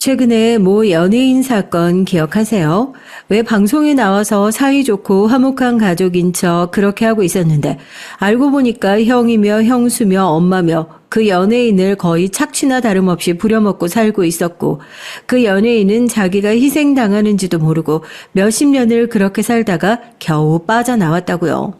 최근에 모 연예인 사건 기억하세요? 왜 방송에 나와서 사이좋고 화목한 가족인 척 그렇게 하고 있었는데 알고 보니까 형이며 형수며 엄마며 그 연예인을 거의 착취나 다름없이 부려먹고 살고 있었고 그 연예인은 자기가 희생당하는지도 모르고 몇십 년을 그렇게 살다가 겨우 빠져나왔다고요.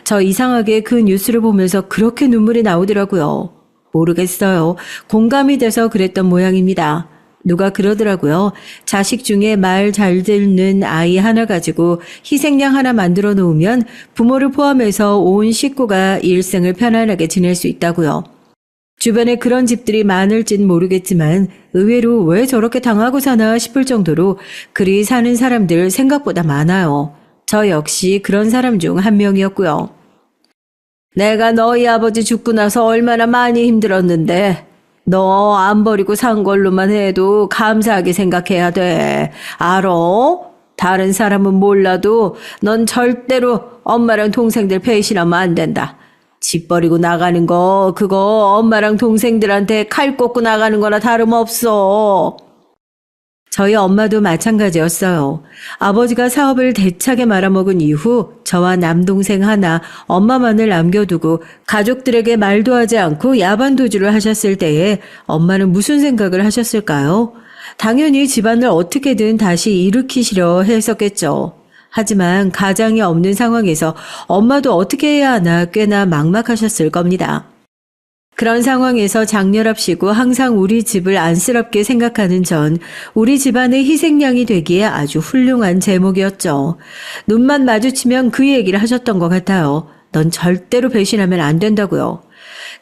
저 이상하게 그 뉴스를 보면서 그렇게 눈물이 나오더라고요. 모르겠어요. 공감이 돼서 그랬던 모양입니다. 누가 그러더라고요. 자식 중에 말 잘 듣는 아이 하나 가지고 희생양 하나 만들어 놓으면 부모를 포함해서 온 식구가 일생을 편안하게 지낼 수 있다고요. 주변에 그런 집들이 많을진 모르겠지만 의외로 왜 저렇게 당하고 사나 싶을 정도로 그리 사는 사람들 생각보다 많아요. 저 역시 그런 사람 중 한 명이었고요. 내가 너희 아버지 죽고 나서 얼마나 많이 힘들었는데 너 안 버리고 산 걸로만 해도 감사하게 생각해야 돼. 알어? 다른 사람은 몰라도 넌 절대로 엄마랑 동생들 배신하면 안 된다. 집 버리고 나가는 거 그거 엄마랑 동생들한테 칼 꽂고 나가는 거나 다름없어. 저희 엄마도 마찬가지였어요. 아버지가 사업을 대차게 말아먹은 이후 저와 남동생 하나, 엄마만을 남겨두고 가족들에게 말도 하지 않고 야반도주를 하셨을 때에 엄마는 무슨 생각을 하셨을까요? 당연히 집안을 어떻게든 다시 일으키시려 했었겠죠. 하지만 가장이 없는 상황에서 엄마도 어떻게 해야 하나 꽤나 막막하셨을 겁니다. 그런 상황에서 장렬합시고 항상 우리 집을 안쓰럽게 생각하는 전 우리 집안의 희생양이 되기에 아주 훌륭한 제목이었죠. 눈만 마주치면 그 얘기를 하셨던 것 같아요. 넌 절대로 배신하면 안 된다고요.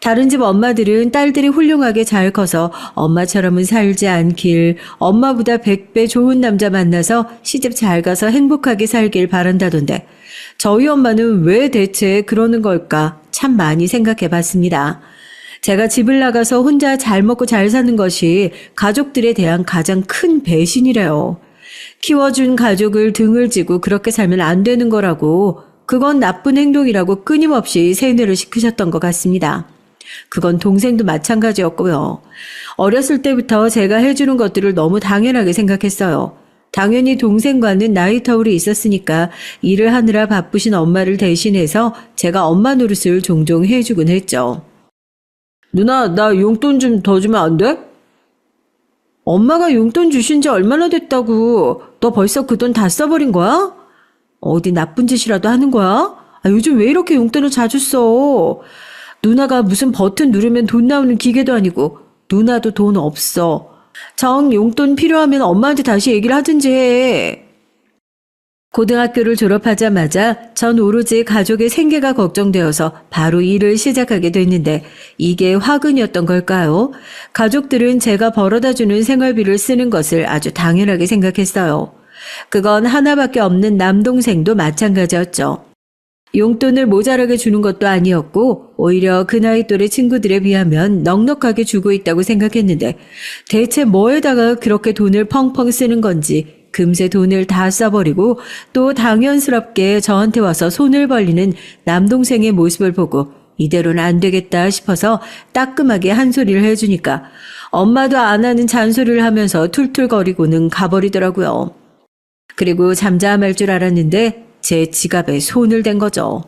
다른 집 엄마들은 딸들이 훌륭하게 잘 커서 엄마처럼은 살지 않길, 엄마보다 100배 좋은 남자 만나서 시집 잘 가서 행복하게 살길 바란다던데 저희 엄마는 왜 대체 그러는 걸까 참 많이 생각해 봤습니다. 제가 집을 나가서 혼자 잘 먹고 잘 사는 것이 가족들에 대한 가장 큰 배신이래요. 키워준 가족을 등을 지고 그렇게 살면 안 되는 거라고, 그건 나쁜 행동이라고 끊임없이 세뇌를 시키셨던 것 같습니다. 그건 동생도 마찬가지였고요. 어렸을 때부터 제가 해주는 것들을 너무 당연하게 생각했어요. 당연히 동생과는 나이 터울이 있었으니까 일을 하느라 바쁘신 엄마를 대신해서 제가 엄마 노릇을 종종 해주곤 했죠. 누나, 나 용돈 좀 더 주면 안 돼? 엄마가 용돈 주신 지 얼마나 됐다고. 너 벌써 그 돈 다 써버린 거야? 어디 나쁜 짓이라도 하는 거야? 요즘 왜 이렇게 용돈을 자주 써? 누나가 무슨 버튼 누르면 돈 나오는 기계도 아니고 누나도 돈 없어. 정 용돈 필요하면 엄마한테 다시 얘기를 하든지 해. 고등학교를 졸업하자마자 전 오로지 가족의 생계가 걱정되어서 바로 일을 시작하게 됐는데 이게 화근이었던 걸까요? 가족들은 제가 벌어다주는 생활비를 쓰는 것을 아주 당연하게 생각했어요. 그건 하나밖에 없는 남동생도 마찬가지였죠. 용돈을 모자라게 주는 것도 아니었고 오히려 그 나이 또래 친구들에 비하면 넉넉하게 주고 있다고 생각했는데 대체 뭐에다가 그렇게 돈을 펑펑 쓰는 건지 금세 돈을 다 써버리고 또 당연스럽게 저한테 와서 손을 벌리는 남동생의 모습을 보고 이대로는 안 되겠다 싶어서 따끔하게 한 소리를 해주니까 엄마도 안 하는 잔소리를 하면서 툴툴거리고는 가버리더라고요. 그리고 잠잠할 줄 알았는데 제 지갑에 손을 댄 거죠.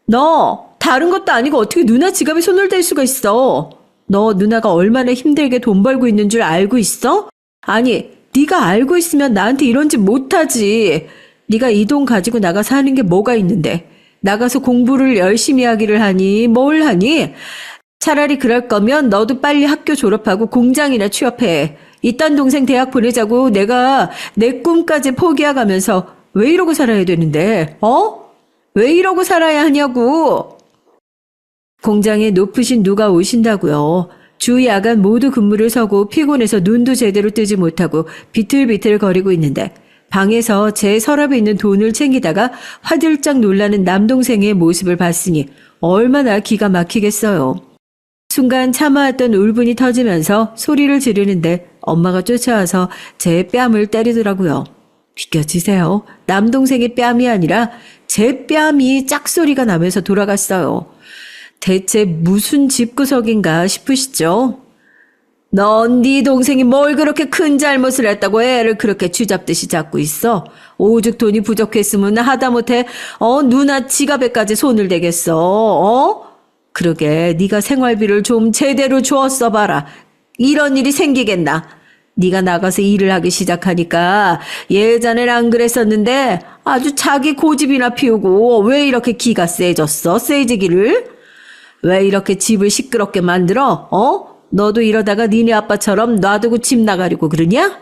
너 다른 것도 아니고 어떻게 누나 지갑에 손을 댈 수가 있어? 너 누나가 얼마나 힘들게 돈 벌고 있는 줄 알고 있어? 아니 네가 알고 있으면 나한테 이런 짓 못하지. 네가 이 돈 가지고 나가서 하는 게 뭐가 있는데. 나가서 공부를 열심히 하기를 하니 뭘 하니? 차라리 그럴 거면 너도 빨리 학교 졸업하고 공장이나 취업해. 이딴 동생 대학 보내자고 내가 내 꿈까지 포기해가면서 왜 이러고 살아야 되는데? 왜 이러고 살아야 하냐고. 공장에 높으신 누가 오신다고요. 주 야간 모두 근무를 서고 피곤해서 눈도 제대로 뜨지 못하고 비틀비틀 거리고 있는데 방에서 제 서랍에 있는 돈을 챙기다가 화들짝 놀라는 남동생의 모습을 봤으니 얼마나 기가 막히겠어요. 순간 참아왔던 울분이 터지면서 소리를 지르는데 엄마가 쫓아와서 제 뺨을 때리더라고요. 비켜주세요. 남동생의 뺨이 아니라 제 뺨이 짝소리가 나면서 돌아갔어요. 대체 무슨 집구석인가 싶으시죠? 넌 네 동생이 뭘 그렇게 큰 잘못을 했다고 애를 그렇게 쥐잡듯이 잡고 있어? 오죽 돈이 부족했으면 하다못해 누나 지갑에까지 손을 대겠어. 그러게 네가 생활비를 좀 제대로 주었어 봐라. 이런 일이 생기겠나? 네가 나가서 일을 하기 시작하니까 예전엔 안 그랬었는데 아주 자기 고집이나 피우고 왜 이렇게 기가 세졌어? 세지기를? 왜 이렇게 집을 시끄럽게 만들어? 너도 이러다가 니네 아빠처럼 놔두고 집 나가려고 그러냐?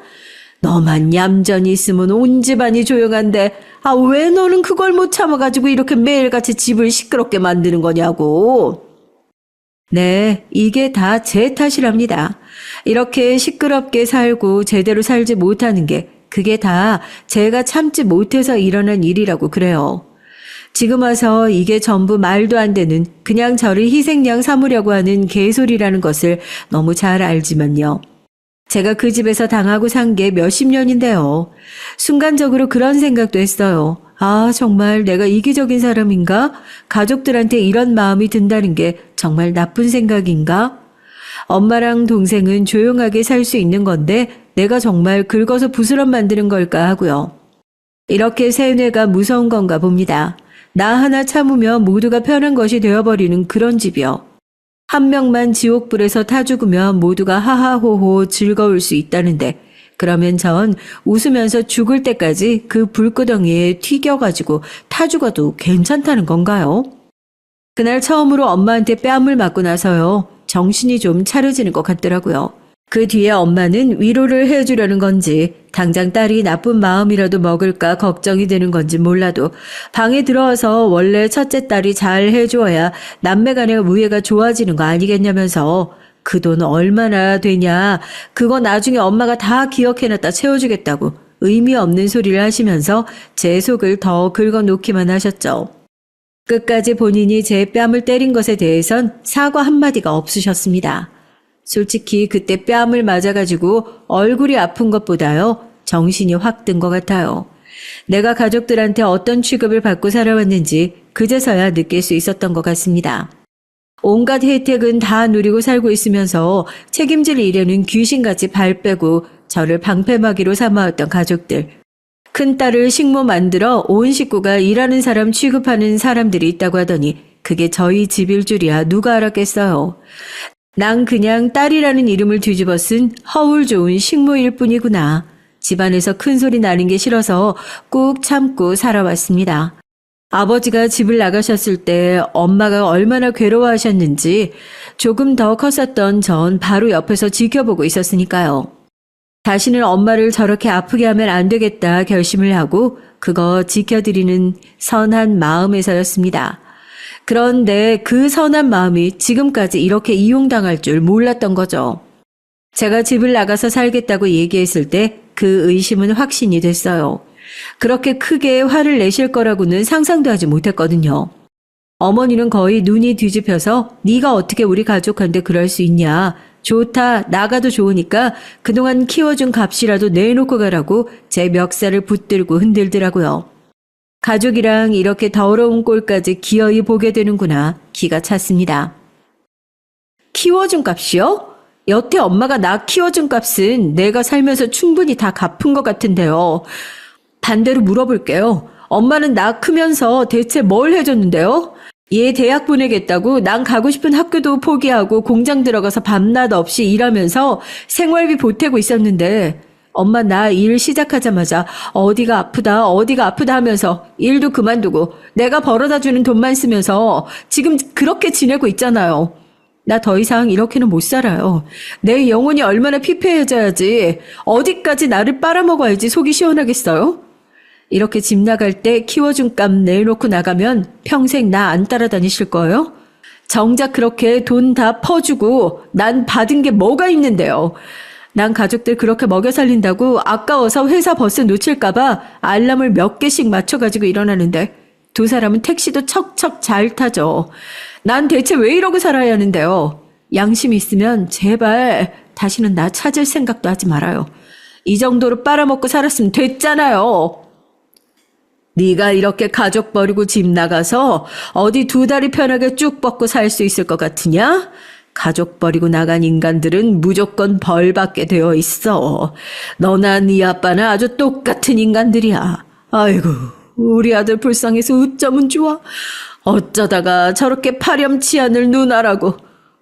너만 얌전히 있으면 온 집안이 조용한데 왜 너는 그걸 못 참아가지고 이렇게 매일같이 집을 시끄럽게 만드는 거냐고. 네, 이게 다 제 탓이랍니다. 이렇게 시끄럽게 살고 제대로 살지 못하는 게 그게 다 제가 참지 못해서 일어난 일이라고 그래요. 지금 와서 이게 전부 말도 안 되는 그냥 저를 희생양 삼으려고 하는 개소리라는 것을 너무 잘 알지만요. 제가 그 집에서 당하고 산 게 몇십 년인데요. 순간적으로 그런 생각도 했어요. 정말 내가 이기적인 사람인가? 가족들한테 이런 마음이 든다는 게 정말 나쁜 생각인가? 엄마랑 동생은 조용하게 살 수 있는 건데 내가 정말 긁어서 부스럼 만드는 걸까 하고요. 이렇게 세뇌가 무서운 건가 봅니다. 나 하나 참으면 모두가 편한 것이 되어버리는 그런 집이요. 한 명만 지옥불에서 타 죽으면 모두가 하하호호 즐거울 수 있다는데 그러면 전 웃으면서 죽을 때까지 그 불구덩이에 튀겨가지고 타 죽어도 괜찮다는 건가요? 그날 처음으로 엄마한테 뺨을 맞고 나서요. 정신이 좀 차려지는 것 같더라고요. 그 뒤에 엄마는 위로를 해주려는 건지 당장 딸이 나쁜 마음이라도 먹을까 걱정이 되는 건지 몰라도 방에 들어와서 원래 첫째 딸이 잘 해주어야 남매 간의 우애가 좋아지는 거 아니겠냐면서 그 돈 얼마나 되냐 그거 나중에 엄마가 다 기억해놨다 채워주겠다고 의미 없는 소리를 하시면서 제 속을 더 긁어놓기만 하셨죠. 끝까지 본인이 제 뺨을 때린 것에 대해선 사과 한마디가 없으셨습니다. 솔직히 그때 뺨을 맞아가지고 얼굴이 아픈 것보다요. 정신이 확 든 것 같아요. 내가 가족들한테 어떤 취급을 받고 살아왔는지 그제서야 느낄 수 있었던 것 같습니다. 온갖 혜택은 다 누리고 살고 있으면서 책임질 일에는 귀신같이 발 빼고 저를 방패막이로 삼아왔던 가족들. 큰딸을 식모 만들어 온 식구가 일하는 사람 취급하는 사람들이 있다고 하더니 그게 저희 집일 줄이야 누가 알았겠어요. 난 그냥 딸이라는 이름을 뒤집어 쓴 허울 좋은 식모일 뿐이구나. 집안에서 큰 소리 나는 게 싫어서 꾹 참고 살아왔습니다. 아버지가 집을 나가셨을 때 엄마가 얼마나 괴로워하셨는지 조금 더 컸었던 전 바로 옆에서 지켜보고 있었으니까요. 다시는 엄마를 저렇게 아프게 하면 안 되겠다 결심을 하고 그거 지켜드리는 선한 마음에서였습니다. 그런데 그 선한 마음이 지금까지 이렇게 이용당할 줄 몰랐던 거죠. 제가 집을 나가서 살겠다고 얘기했을 때 그 의심은 확신이 됐어요. 그렇게 크게 화를 내실 거라고는 상상도 하지 못했거든요. 어머니는 거의 눈이 뒤집혀서 네가 어떻게 우리 가족한테 그럴 수 있냐. 좋다. 나가도 좋으니까 그동안 키워준 값이라도 내놓고 가라고 제 멱살을 붙들고 흔들더라고요. 가족이랑 이렇게 더러운 꼴까지 기어이 보게 되는구나. 기가 찼습니다. 키워준 값이요? 여태 엄마가 나 키워준 값은 내가 살면서 충분히 다 갚은 것 같은데요. 반대로 물어볼게요. 엄마는 나 크면서 대체 뭘 해줬는데요? 얘 대학 보내겠다고 난 가고 싶은 학교도 포기하고 공장 들어가서 밤낮 없이 일하면서 생활비 보태고 있었는데 엄마 나 일 시작하자마자 어디가 아프다 하면서 일도 그만두고 내가 벌어다주는 돈만 쓰면서 지금 그렇게 지내고 있잖아요. 나 더 이상 이렇게는 못 살아요. 내 영혼이 얼마나 피폐해져야지 어디까지 나를 빨아먹어야지 속이 시원하겠어요? 이렇게 집 나갈 때 키워준 값 내놓고 나가면 평생 나 안 따라다니실 거예요? 정작 그렇게 돈 다 퍼주고 난 받은 게 뭐가 있는데요. 난 가족들 그렇게 먹여 살린다고 아까워서 회사 버스 놓칠까봐 알람을 몇 개씩 맞춰가지고 일어나는데 두 사람은 택시도 척척 잘 타죠. 난 대체 왜 이러고 살아야 하는데요. 양심이 있으면 제발 다시는 나 찾을 생각도 하지 말아요. 이 정도로 빨아먹고 살았으면 됐잖아요. 네가 이렇게 가족 버리고 집 나가서 어디 두 다리 편하게 쭉 뻗고 살 수 있을 것 같으냐? 가족 버리고 나간 인간들은 무조건 벌 받게 되어 있어. 너나 네 아빠는 아주 똑같은 인간들이야. 아이고, 우리 아들 불쌍해서 어쩌면 좋아. 어쩌다가 저렇게 파렴치한을 누나라고.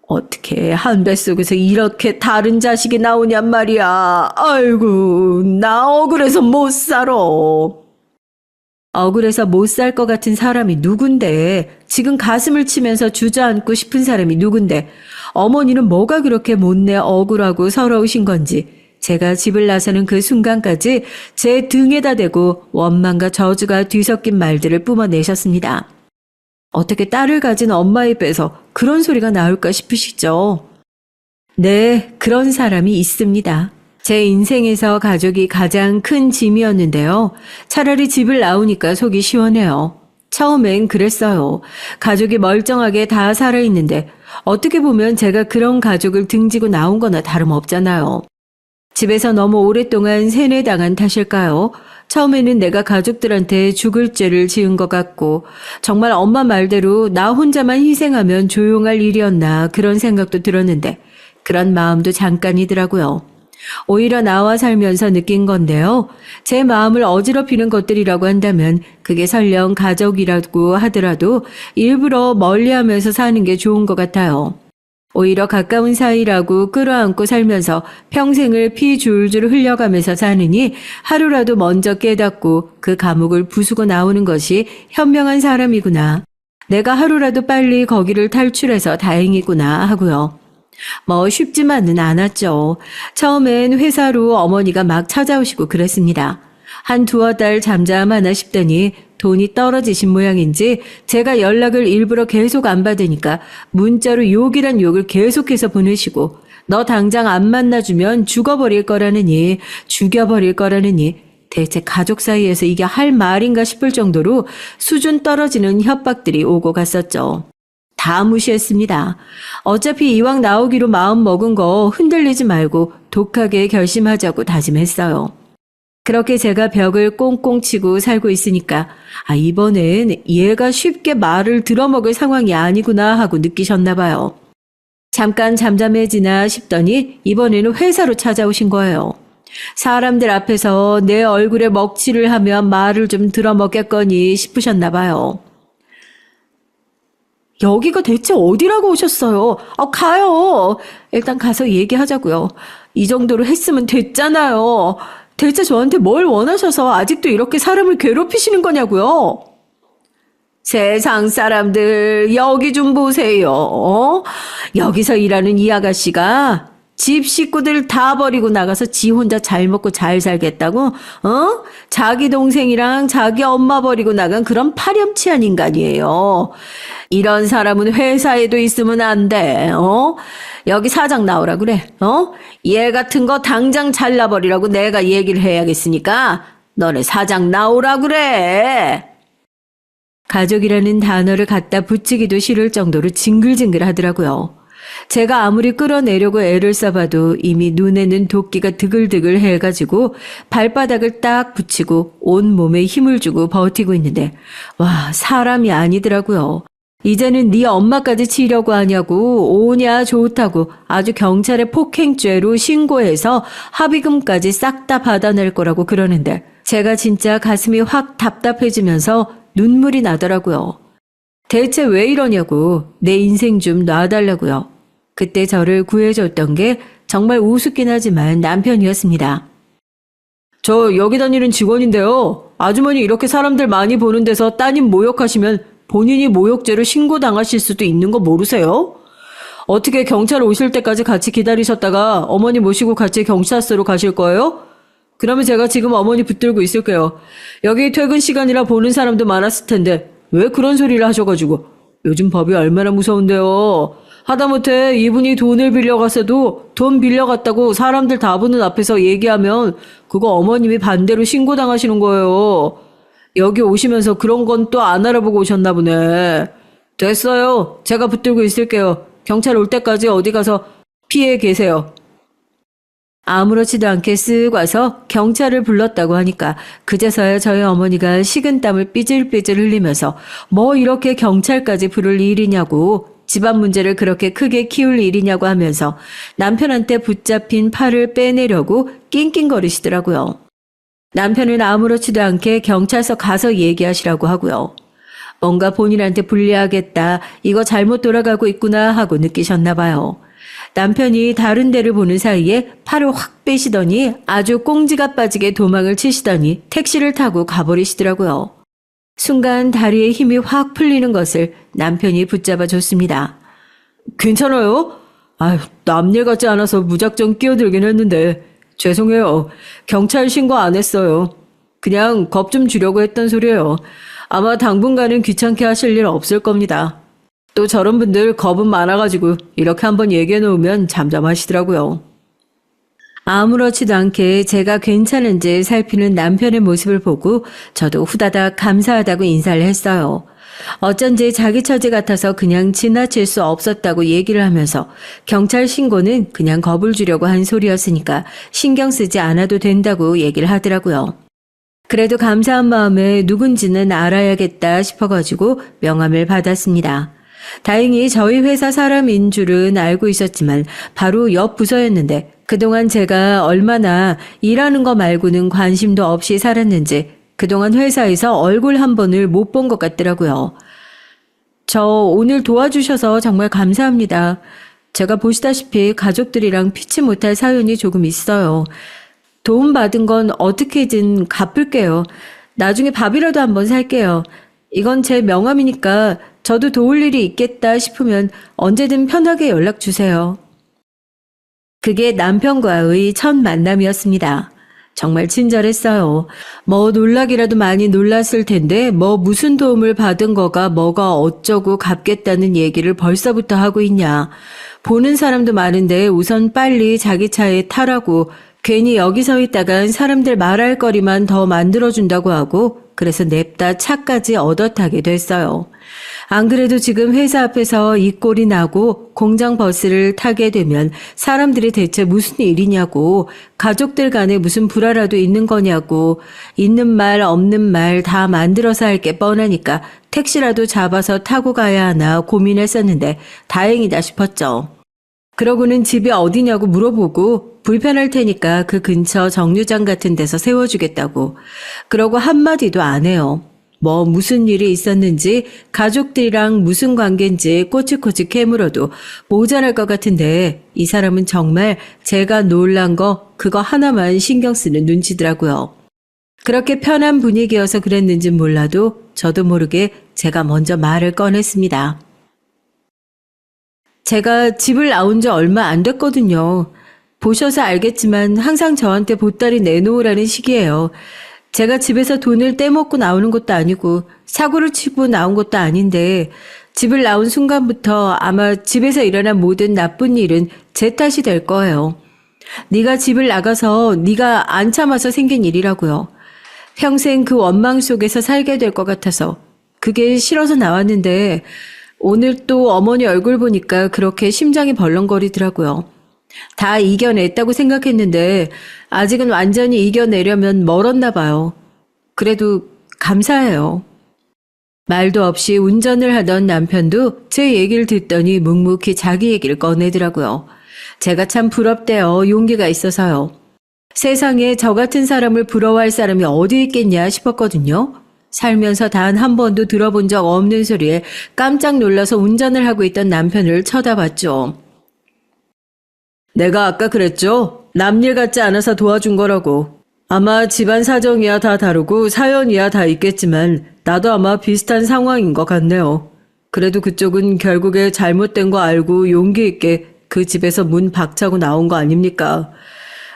어떻게 한 뱃속에서 이렇게 다른 자식이 나오냔 말이야. 아이고, 나 억울해서 못 살아. 억울해서 못 살 것 같은 사람이 누군데, 지금 가슴을 치면서 주저앉고 싶은 사람이 누군데, 어머니는 뭐가 그렇게 못내 억울하고 서러우신 건지, 제가 집을 나서는 그 순간까지 제 등에다 대고 원망과 저주가 뒤섞인 말들을 뿜어내셨습니다. 어떻게 딸을 가진 엄마 입에서 그런 소리가 나올까 싶으시죠? 네, 그런 사람이 있습니다. 제 인생에서 가족이 가장 큰 짐이었는데요. 차라리 집을 나오니까 속이 시원해요. 처음엔 그랬어요. 가족이 멀쩡하게 다 살아있는데 어떻게 보면 제가 그런 가족을 등지고 나온 거나 다름없잖아요. 집에서 너무 오랫동안 세뇌당한 탓일까요? 처음에는 내가 가족들한테 죽을 죄를 지은 것 같고 정말 엄마 말대로 나 혼자만 희생하면 조용할 일이었나 그런 생각도 들었는데 그런 마음도 잠깐이더라고요. 오히려 나와 살면서 느낀 건데요. 제 마음을 어지럽히는 것들이라고 한다면 그게 설령 가족이라고 하더라도 일부러 멀리하면서 사는 게 좋은 것 같아요. 오히려 가까운 사이라고 끌어안고 살면서 평생을 피 줄줄 흘려가면서 사느니 하루라도 먼저 깨닫고 그 감옥을 부수고 나오는 것이 현명한 사람이구나. 내가 하루라도 빨리 거기를 탈출해서 다행이구나 하고요. 뭐 쉽지만은 않았죠. 처음엔 회사로 어머니가 막 찾아오시고 그랬습니다. 한 두어 달 잠잠하나 싶더니 돈이 떨어지신 모양인지 제가 연락을 일부러 계속 안 받으니까 문자로 욕이란 욕을 계속해서 보내시고 너 당장 안 만나주면 죽어버릴 거라느니 죽여버릴 거라느니 대체 가족 사이에서 이게 할 말인가 싶을 정도로 수준 떨어지는 협박들이 오고 갔었죠. 다 무시했습니다. 어차피 이왕 나오기로 마음 먹은 거 흔들리지 말고 독하게 결심하자고 다짐했어요. 그렇게 제가 벽을 꽁꽁 치고 살고 있으니까 이번엔 얘가 쉽게 말을 들어먹을 상황이 아니구나 하고 느끼셨나 봐요. 잠깐 잠잠해지나 싶더니 이번에는 회사로 찾아오신 거예요. 사람들 앞에서 내 얼굴에 먹칠을 하면 말을 좀 들어먹겠거니 싶으셨나 봐요. 여기가 대체 어디라고 오셨어요? 가요. 일단 가서 얘기하자고요. 이 정도로 했으면 됐잖아요. 대체 저한테 뭘 원하셔서 아직도 이렇게 사람을 괴롭히시는 거냐고요? 세상 사람들 여기 좀 보세요. 여기서 일하는 이 아가씨가 집 식구들 다 버리고 나가서 지 혼자 잘 먹고 잘 살겠다고? 자기 동생이랑 자기 엄마 버리고 나간 그런 파렴치한 인간이에요. 이런 사람은 회사에도 있으면 안 돼. 여기 사장 나오라 그래. 얘 같은 거 당장 잘라버리라고 내가 얘기를 해야겠으니까 너네 사장 나오라 그래. 가족이라는 단어를 갖다 붙이기도 싫을 정도로 징글징글 하더라고요. 제가 아무리 끌어내려고 애를 써봐도 이미 눈에는 도끼가 드글드글 해가지고 발바닥을 딱 붙이고 온몸에 힘을 주고 버티고 있는데 와, 사람이 아니더라고요. 이제는 네 엄마까지 치려고 하냐고 오냐 좋다고 아주 경찰에 폭행죄로 신고해서 합의금까지 싹 다 받아낼 거라고 그러는데 제가 진짜 가슴이 확 답답해지면서 눈물이 나더라고요. 대체 왜 이러냐고 내 인생 좀 놔달라고요. 그때 저를 구해줬던 게 정말 우습긴 하지만 남편이었습니다. 저 여기 다니는 직원인데요. 아주머니 이렇게 사람들 많이 보는 데서 따님 모욕하시면 본인이 모욕죄로 신고당하실 수도 있는 거 모르세요? 어떻게 경찰 오실 때까지 같이 기다리셨다가 어머니 모시고 같이 경찰서로 가실 거예요? 그러면 제가 지금 어머니 붙들고 있을게요. 여기 퇴근 시간이라 보는 사람도 많았을 텐데 왜 그런 소리를 하셔가지고. 요즘 법이 얼마나 무서운데요. 하다못해 이분이 돈을 빌려갔어도 돈 빌려갔다고 사람들 다 보는 앞에서 얘기하면 그거 어머님이 반대로 신고당하시는 거예요. 여기 오시면서 그런 건 또 안 알아보고 오셨나 보네. 됐어요. 제가 붙들고 있을게요. 경찰 올 때까지 어디 가서 피해 계세요. 아무렇지도 않게 쓱 와서 경찰을 불렀다고 하니까 그제서야 저희 어머니가 식은땀을 삐질삐질 흘리면서 뭐 이렇게 경찰까지 부를 일이냐고 집안 문제를 그렇게 크게 키울 일이냐고 하면서 남편한테 붙잡힌 팔을 빼내려고 낑낑거리시더라고요. 남편은 아무렇지도 않게 경찰서 가서 얘기하시라고 하고요. 뭔가 본인한테 불리하겠다, 이거 잘못 돌아가고 있구나 하고 느끼셨나 봐요. 남편이 다른 데를 보는 사이에 팔을 확 빼시더니 아주 꽁지가 빠지게 도망을 치시더니 택시를 타고 가버리시더라고요. 순간 다리에 힘이 확 풀리는 것을 남편이 붙잡아 줬습니다. 괜찮아요? 아휴, 남일 같지 않아서 무작정 끼어들긴 했는데 죄송해요. 경찰 신고 안 했어요. 그냥 겁 좀 주려고 했던 소리예요. 아마 당분간은 귀찮게 하실 일 없을 겁니다. 또 저런 분들 겁은 많아가지고 이렇게 한번 얘기해 놓으면 잠잠하시더라고요. 아무렇지도 않게 제가 괜찮은지 살피는 남편의 모습을 보고 저도 후다닥 감사하다고 인사를 했어요. 어쩐지 자기 처지 같아서 그냥 지나칠 수 없었다고 얘기를 하면서 경찰 신고는 그냥 겁을 주려고 한 소리였으니까 신경 쓰지 않아도 된다고 얘기를 하더라고요. 그래도 감사한 마음에 누군지는 알아야겠다 싶어가지고 명함을 받았습니다. 다행히 저희 회사 사람인 줄은 알고 있었지만 바로 옆 부서였는데 그동안 제가 얼마나 일하는 거 말고는 관심도 없이 살았는지 그동안 회사에서 얼굴 한 번을 못 본 것 같더라고요. 저 오늘 도와주셔서 정말 감사합니다. 제가 보시다시피 가족들이랑 피치 못할 사연이 조금 있어요. 도움받은 건 어떻게든 갚을게요. 나중에 밥이라도 한번 살게요. 이건 제 명함이니까 저도 도울 일이 있겠다 싶으면 언제든 편하게 연락 주세요. 그게 남편과의 첫 만남이었습니다. 정말 친절했어요. 뭐 놀라기라도 많이 놀랐을 텐데 뭐 무슨 도움을 받은 거가 뭐가 어쩌고 갚겠다는 얘기를 벌써부터 하고 있냐. 보는 사람도 많은데 우선 빨리 자기 차에 타라고 괜히 여기 서 있다간 사람들 말할 거리만 더 만들어준다고 하고 그래서 냅다 차까지 얻어 타게 됐어요. 안 그래도 지금 회사 앞에서 이 꼴이 나고 공장 버스를 타게 되면 사람들이 대체 무슨 일이냐고 가족들 간에 무슨 불화라도 있는 거냐고 있는 말 없는 말 다 만들어서 할 게 뻔하니까 택시라도 잡아서 타고 가야 하나 고민했었는데 다행이다 싶었죠. 그러고는 집이 어디냐고 물어보고 불편할 테니까 그 근처 정류장 같은 데서 세워주겠다고. 그러고 한마디도 안 해요. 뭐 무슨 일이 있었는지 가족들이랑 무슨 관계인지 꼬치꼬치 캐물어도 모자랄 것 같은데 이 사람은 정말 제가 놀란 거 그거 하나만 신경 쓰는 눈치더라고요. 그렇게 편한 분위기여서 그랬는진 몰라도 저도 모르게 제가 먼저 말을 꺼냈습니다. 제가 집을 나온 지 얼마 안 됐거든요. 보셔서 알겠지만 항상 저한테 보따리 내놓으라는 식이에요. 제가 집에서 돈을 떼먹고 나오는 것도 아니고 사고를 치고 나온 것도 아닌데 집을 나온 순간부터 아마 집에서 일어난 모든 나쁜 일은 제 탓이 될 거예요. 네가 집을 나가서 네가 안 참아서 생긴 일이라고요. 평생 그 원망 속에서 살게 될 것 같아서 그게 싫어서 나왔는데 오늘 또 어머니 얼굴 보니까 그렇게 심장이 벌렁거리더라고요. 다 이겨냈다고 생각했는데 아직은 완전히 이겨내려면 멀었나 봐요. 그래도 감사해요. 말도 없이 운전을 하던 남편도 제 얘기를 듣더니 묵묵히 자기 얘기를 꺼내더라고요. 제가 참 부럽대요. 용기가 있어서요. 세상에 저 같은 사람을 부러워할 사람이 어디 있겠냐 싶었거든요. 살면서 단 한 번도 들어본 적 없는 소리에 깜짝 놀라서 운전을 하고 있던 남편을 쳐다봤죠. 내가 아까 그랬죠? 남일 같지 않아서 도와준 거라고. 아마 집안 사정이야 다 다르고 사연이야 다 있겠지만 나도 아마 비슷한 상황인 것 같네요. 그래도 그쪽은 결국에 잘못된 거 알고 용기 있게 그 집에서 문 박차고 나온 거 아닙니까?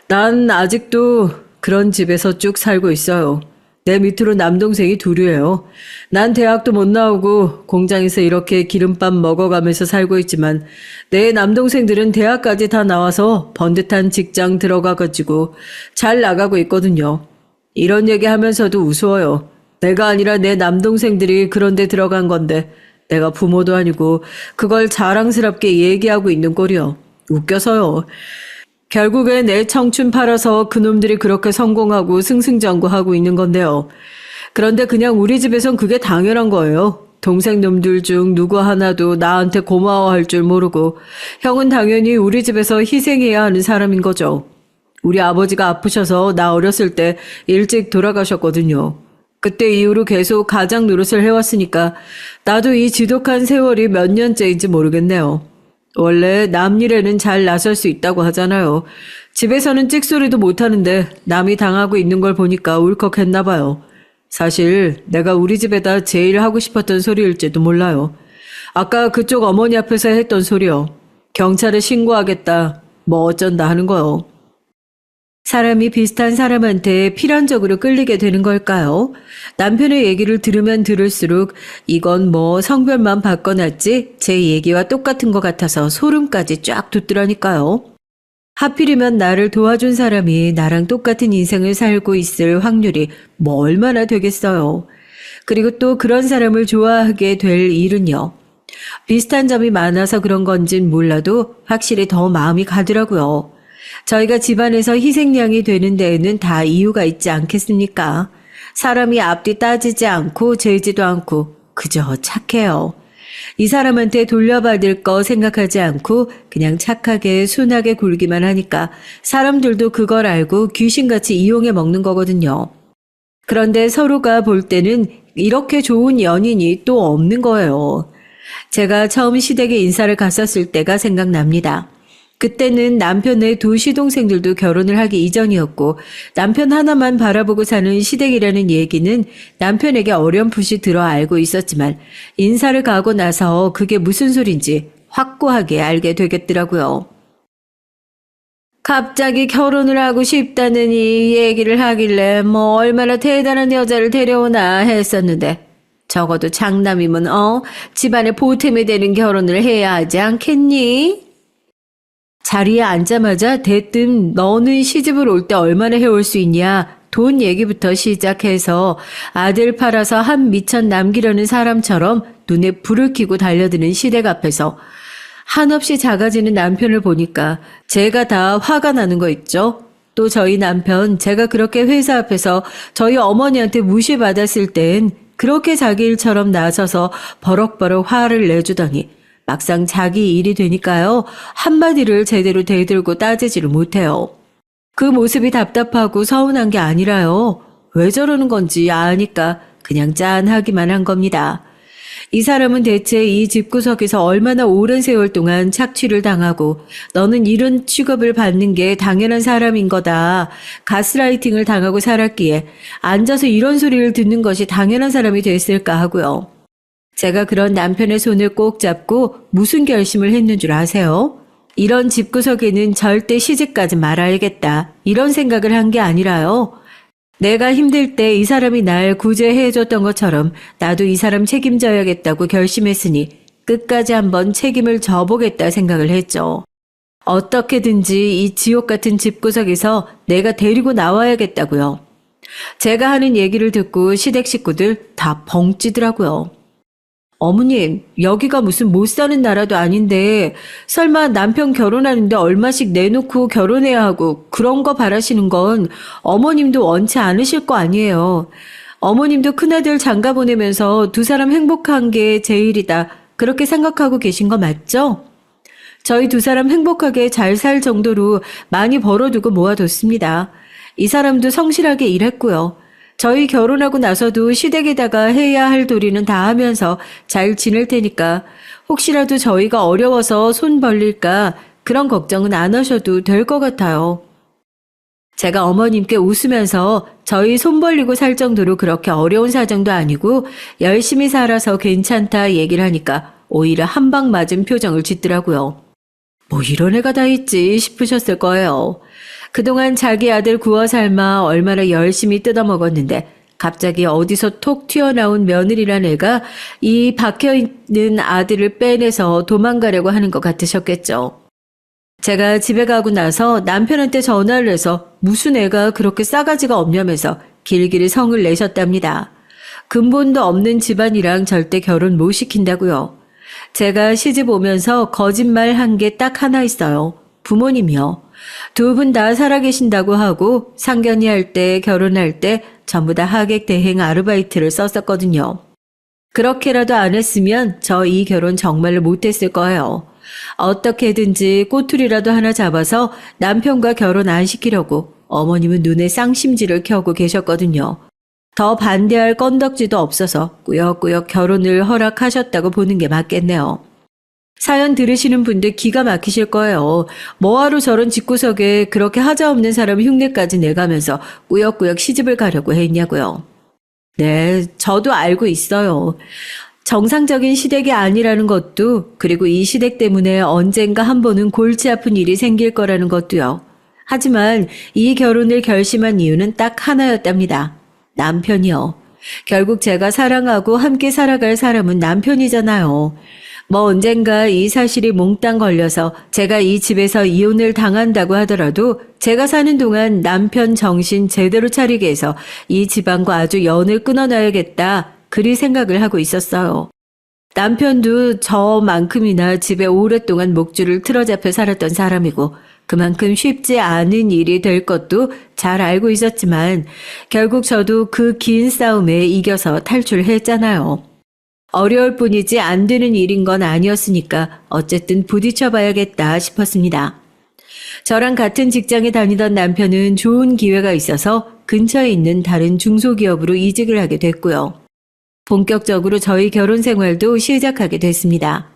난 아직도 그런 집에서 쭉 살고 있어요. 내 밑으로 남동생이 둘이에요. 난 대학도 못 나오고 공장에서 이렇게 기름밥 먹어가면서 살고 있지만 내 남동생들은 대학까지 다 나와서 번듯한 직장 들어가가지고 잘 나가고 있거든요. 이런 얘기 하면서도 우스워요. 내가 아니라 내 남동생들이 그런 데 들어간 건데 내가 부모도 아니고 그걸 자랑스럽게 얘기하고 있는 꼴이요. 웃겨서요. 결국에 내 청춘 팔아서 그놈들이 그렇게 성공하고 승승장구하고 있는 건데요. 그런데 그냥 우리 집에선 그게 당연한 거예요. 동생 놈들 중 누구 하나도 나한테 고마워할 줄 모르고 형은 당연히 우리 집에서 희생해야 하는 사람인 거죠. 우리 아버지가 아프셔서 나 어렸을 때 일찍 돌아가셨거든요. 그때 이후로 계속 가장 노릇을 해왔으니까 나도 이 지독한 세월이 몇 년째인지 모르겠네요. 원래 남 일에는 잘 나설 수 있다고 하잖아요. 집에서는 찍소리도 못하는데 남이 당하고 있는 걸 보니까 울컥했나 봐요. 사실 내가 우리 집에다 제일 하고 싶었던 소리일지도 몰라요. 아까 그쪽 어머니 앞에서 했던 소리요. 경찰에 신고하겠다. 뭐 어쩐다 하는 거요. 사람이 비슷한 사람한테 필연적으로 끌리게 되는 걸까요? 남편의 얘기를 들으면 들을수록 이건 뭐 성별만 바꿔놨지 제 얘기와 똑같은 것 같아서 소름까지 쫙 돋더라니까요. 하필이면 나를 도와준 사람이 나랑 똑같은 인생을 살고 있을 확률이 뭐 얼마나 되겠어요. 그리고 또 그런 사람을 좋아하게 될 일은요. 비슷한 점이 많아서 그런 건진 몰라도 확실히 더 마음이 가더라고요. 저희가 집안에서 희생양이 되는 데에는 다 이유가 있지 않겠습니까? 사람이 앞뒤 따지지 않고 재지도 않고 그저 착해요. 이 사람한테 돌려받을 거 생각하지 않고 그냥 착하게 순하게 굴기만 하니까 사람들도 그걸 알고 귀신같이 이용해 먹는 거거든요. 그런데 서로가 볼 때는 이렇게 좋은 연인이 또 없는 거예요. 제가 처음 시댁에 인사를 갔었을 때가 생각납니다. 그때는 남편의 두 시동생들도 결혼을 하기 이전이었고 남편 하나만 바라보고 사는 시댁이라는 얘기는 남편에게 어렴풋이 들어 알고 있었지만 인사를 가고 나서 그게 무슨 소린지 확고하게 알게 되겠더라고요. 갑자기 결혼을 하고 싶다는 이 얘기를 하길래 뭐 얼마나 대단한 여자를 데려오나 했었는데 적어도 장남이면 집안에 보탬이 되는 결혼을 해야 하지 않겠니? 자리에 앉자마자 대뜸 너는 시집을 올 때 얼마나 해올 수 있냐 돈 얘기부터 시작해서 아들 팔아서 한 미천 남기려는 사람처럼 눈에 불을 켜고 달려드는 시댁 앞에서 한없이 작아지는 남편을 보니까 제가 다 화가 나는 거 있죠. 또 저희 남편 제가 그렇게 회사 앞에서 저희 어머니한테 무시받았을 땐 그렇게 자기 일처럼 나서서 버럭버럭 화를 내주더니 막상 자기 일이 되니까요. 한마디를 제대로 대들고 따지지를 못해요. 그 모습이 답답하고 서운한 게 아니라요. 왜 저러는 건지 아니까 그냥 짠하기만 한 겁니다. 이 사람은 대체 이 집구석에서 얼마나 오랜 세월 동안 착취를 당하고 너는 이런 취급을 받는 게 당연한 사람인 거다. 가스라이팅을 당하고 살았기에 앉아서 이런 소리를 듣는 것이 당연한 사람이 됐을까 하고요. 제가 그런 남편의 손을 꼭 잡고 무슨 결심을 했는 줄 아세요? 이런 집구석에는 절대 시집가지 말아야겠다. 이런 생각을 한 게 아니라요. 내가 힘들 때 이 사람이 날 구제해줬던 것처럼 나도 이 사람 책임져야겠다고 결심했으니 끝까지 한번 책임을 져보겠다 생각을 했죠. 어떻게든지 이 지옥 같은 집구석에서 내가 데리고 나와야겠다고요. 제가 하는 얘기를 듣고 시댁 식구들 다 벙찌더라고요. 어머님, 여기가 무슨 못 사는 나라도 아닌데 설마 남편 결혼하는데 얼마씩 내놓고 결혼해야 하고 그런 거 바라시는 건 어머님도 원치 않으실 거 아니에요. 어머님도 큰아들 장가 보내면서 두 사람 행복한 게 제일이다. 그렇게 생각하고 계신 거 맞죠? 저희 두 사람 행복하게 잘 살 정도로 많이 벌어두고 모아뒀습니다. 이 사람도 성실하게 일했고요. 저희 결혼하고 나서도 시댁에다가 해야 할 도리는 다 하면서 잘 지낼 테니까 혹시라도 저희가 어려워서 손 벌릴까 그런 걱정은 안 하셔도 될 것 같아요. 제가 어머님께 웃으면서 저희 손 벌리고 살 정도로 그렇게 어려운 사정도 아니고 열심히 살아서 괜찮다 얘기를 하니까 오히려 한 방 맞은 표정을 짓더라고요. 뭐 이런 애가 다 있지 싶으셨을 거예요. 그동안 자기 아들 구워 삶아 얼마나 열심히 뜯어먹었는데 갑자기 어디서 톡 튀어나온 며느리란 애가 이 박혀있는 아들을 빼내서 도망가려고 하는 것 같으셨겠죠. 제가 집에 가고 나서 남편한테 전화를 해서 무슨 애가 그렇게 싸가지가 없냐면서 길길이 성을 내셨답니다. 근본도 없는 집안이랑 절대 결혼 못 시킨다고요. 제가 시집 오면서 거짓말 한 게 딱 하나 있어요. 부모님이요. 두 분 다 살아계신다고 하고 상견례 할 때 결혼할 때 전부 다 하객 대행 아르바이트를 썼었거든요. 그렇게라도 안 했으면 저 이 결혼 정말로 못했을 거예요. 어떻게든지 꼬투리라도 하나 잡아서 남편과 결혼 안 시키려고 어머님은 눈에 쌍심지를 켜고 계셨거든요. 더 반대할 건덕지도 없어서 꾸역꾸역 결혼을 허락하셨다고 보는 게 맞겠네요. 사연 들으시는 분들 기가 막히실 거예요. 뭐하러 저런 집구석에 그렇게 하자없는 사람 흉내까지 내가면서 꾸역꾸역 시집을 가려고 했냐고요. 네, 저도 알고 있어요. 정상적인 시댁이 아니라는 것도, 그리고 이 시댁 때문에 언젠가 한 번은 골치 아픈 일이 생길 거라는 것도요. 하지만 이 결혼을 결심한 이유는 딱 하나였답니다. 남편이요. 결국 제가 사랑하고 함께 살아갈 사람은 남편이잖아요. 뭐 언젠가 이 사실이 몽땅 걸려서 제가 이 집에서 이혼을 당한다고 하더라도 제가 사는 동안 남편 정신 제대로 차리게 해서 이 집안과 아주 연을 끊어놔야겠다. 그리 생각을 하고 있었어요. 남편도 저만큼이나 집에 오랫동안 목줄을 틀어잡혀 살았던 사람이고 그만큼 쉽지 않은 일이 될 것도 잘 알고 있었지만 결국 저도 그 긴 싸움에 이겨서 탈출했잖아요. 어려울 뿐이지 안 되는 일인 건 아니었으니까 어쨌든 부딪혀봐야겠다 싶었습니다. 저랑 같은 직장에 다니던 남편은 좋은 기회가 있어서 근처에 있는 다른 중소기업으로 이직을 하게 됐고요. 본격적으로 저희 결혼 생활도 시작하게 됐습니다.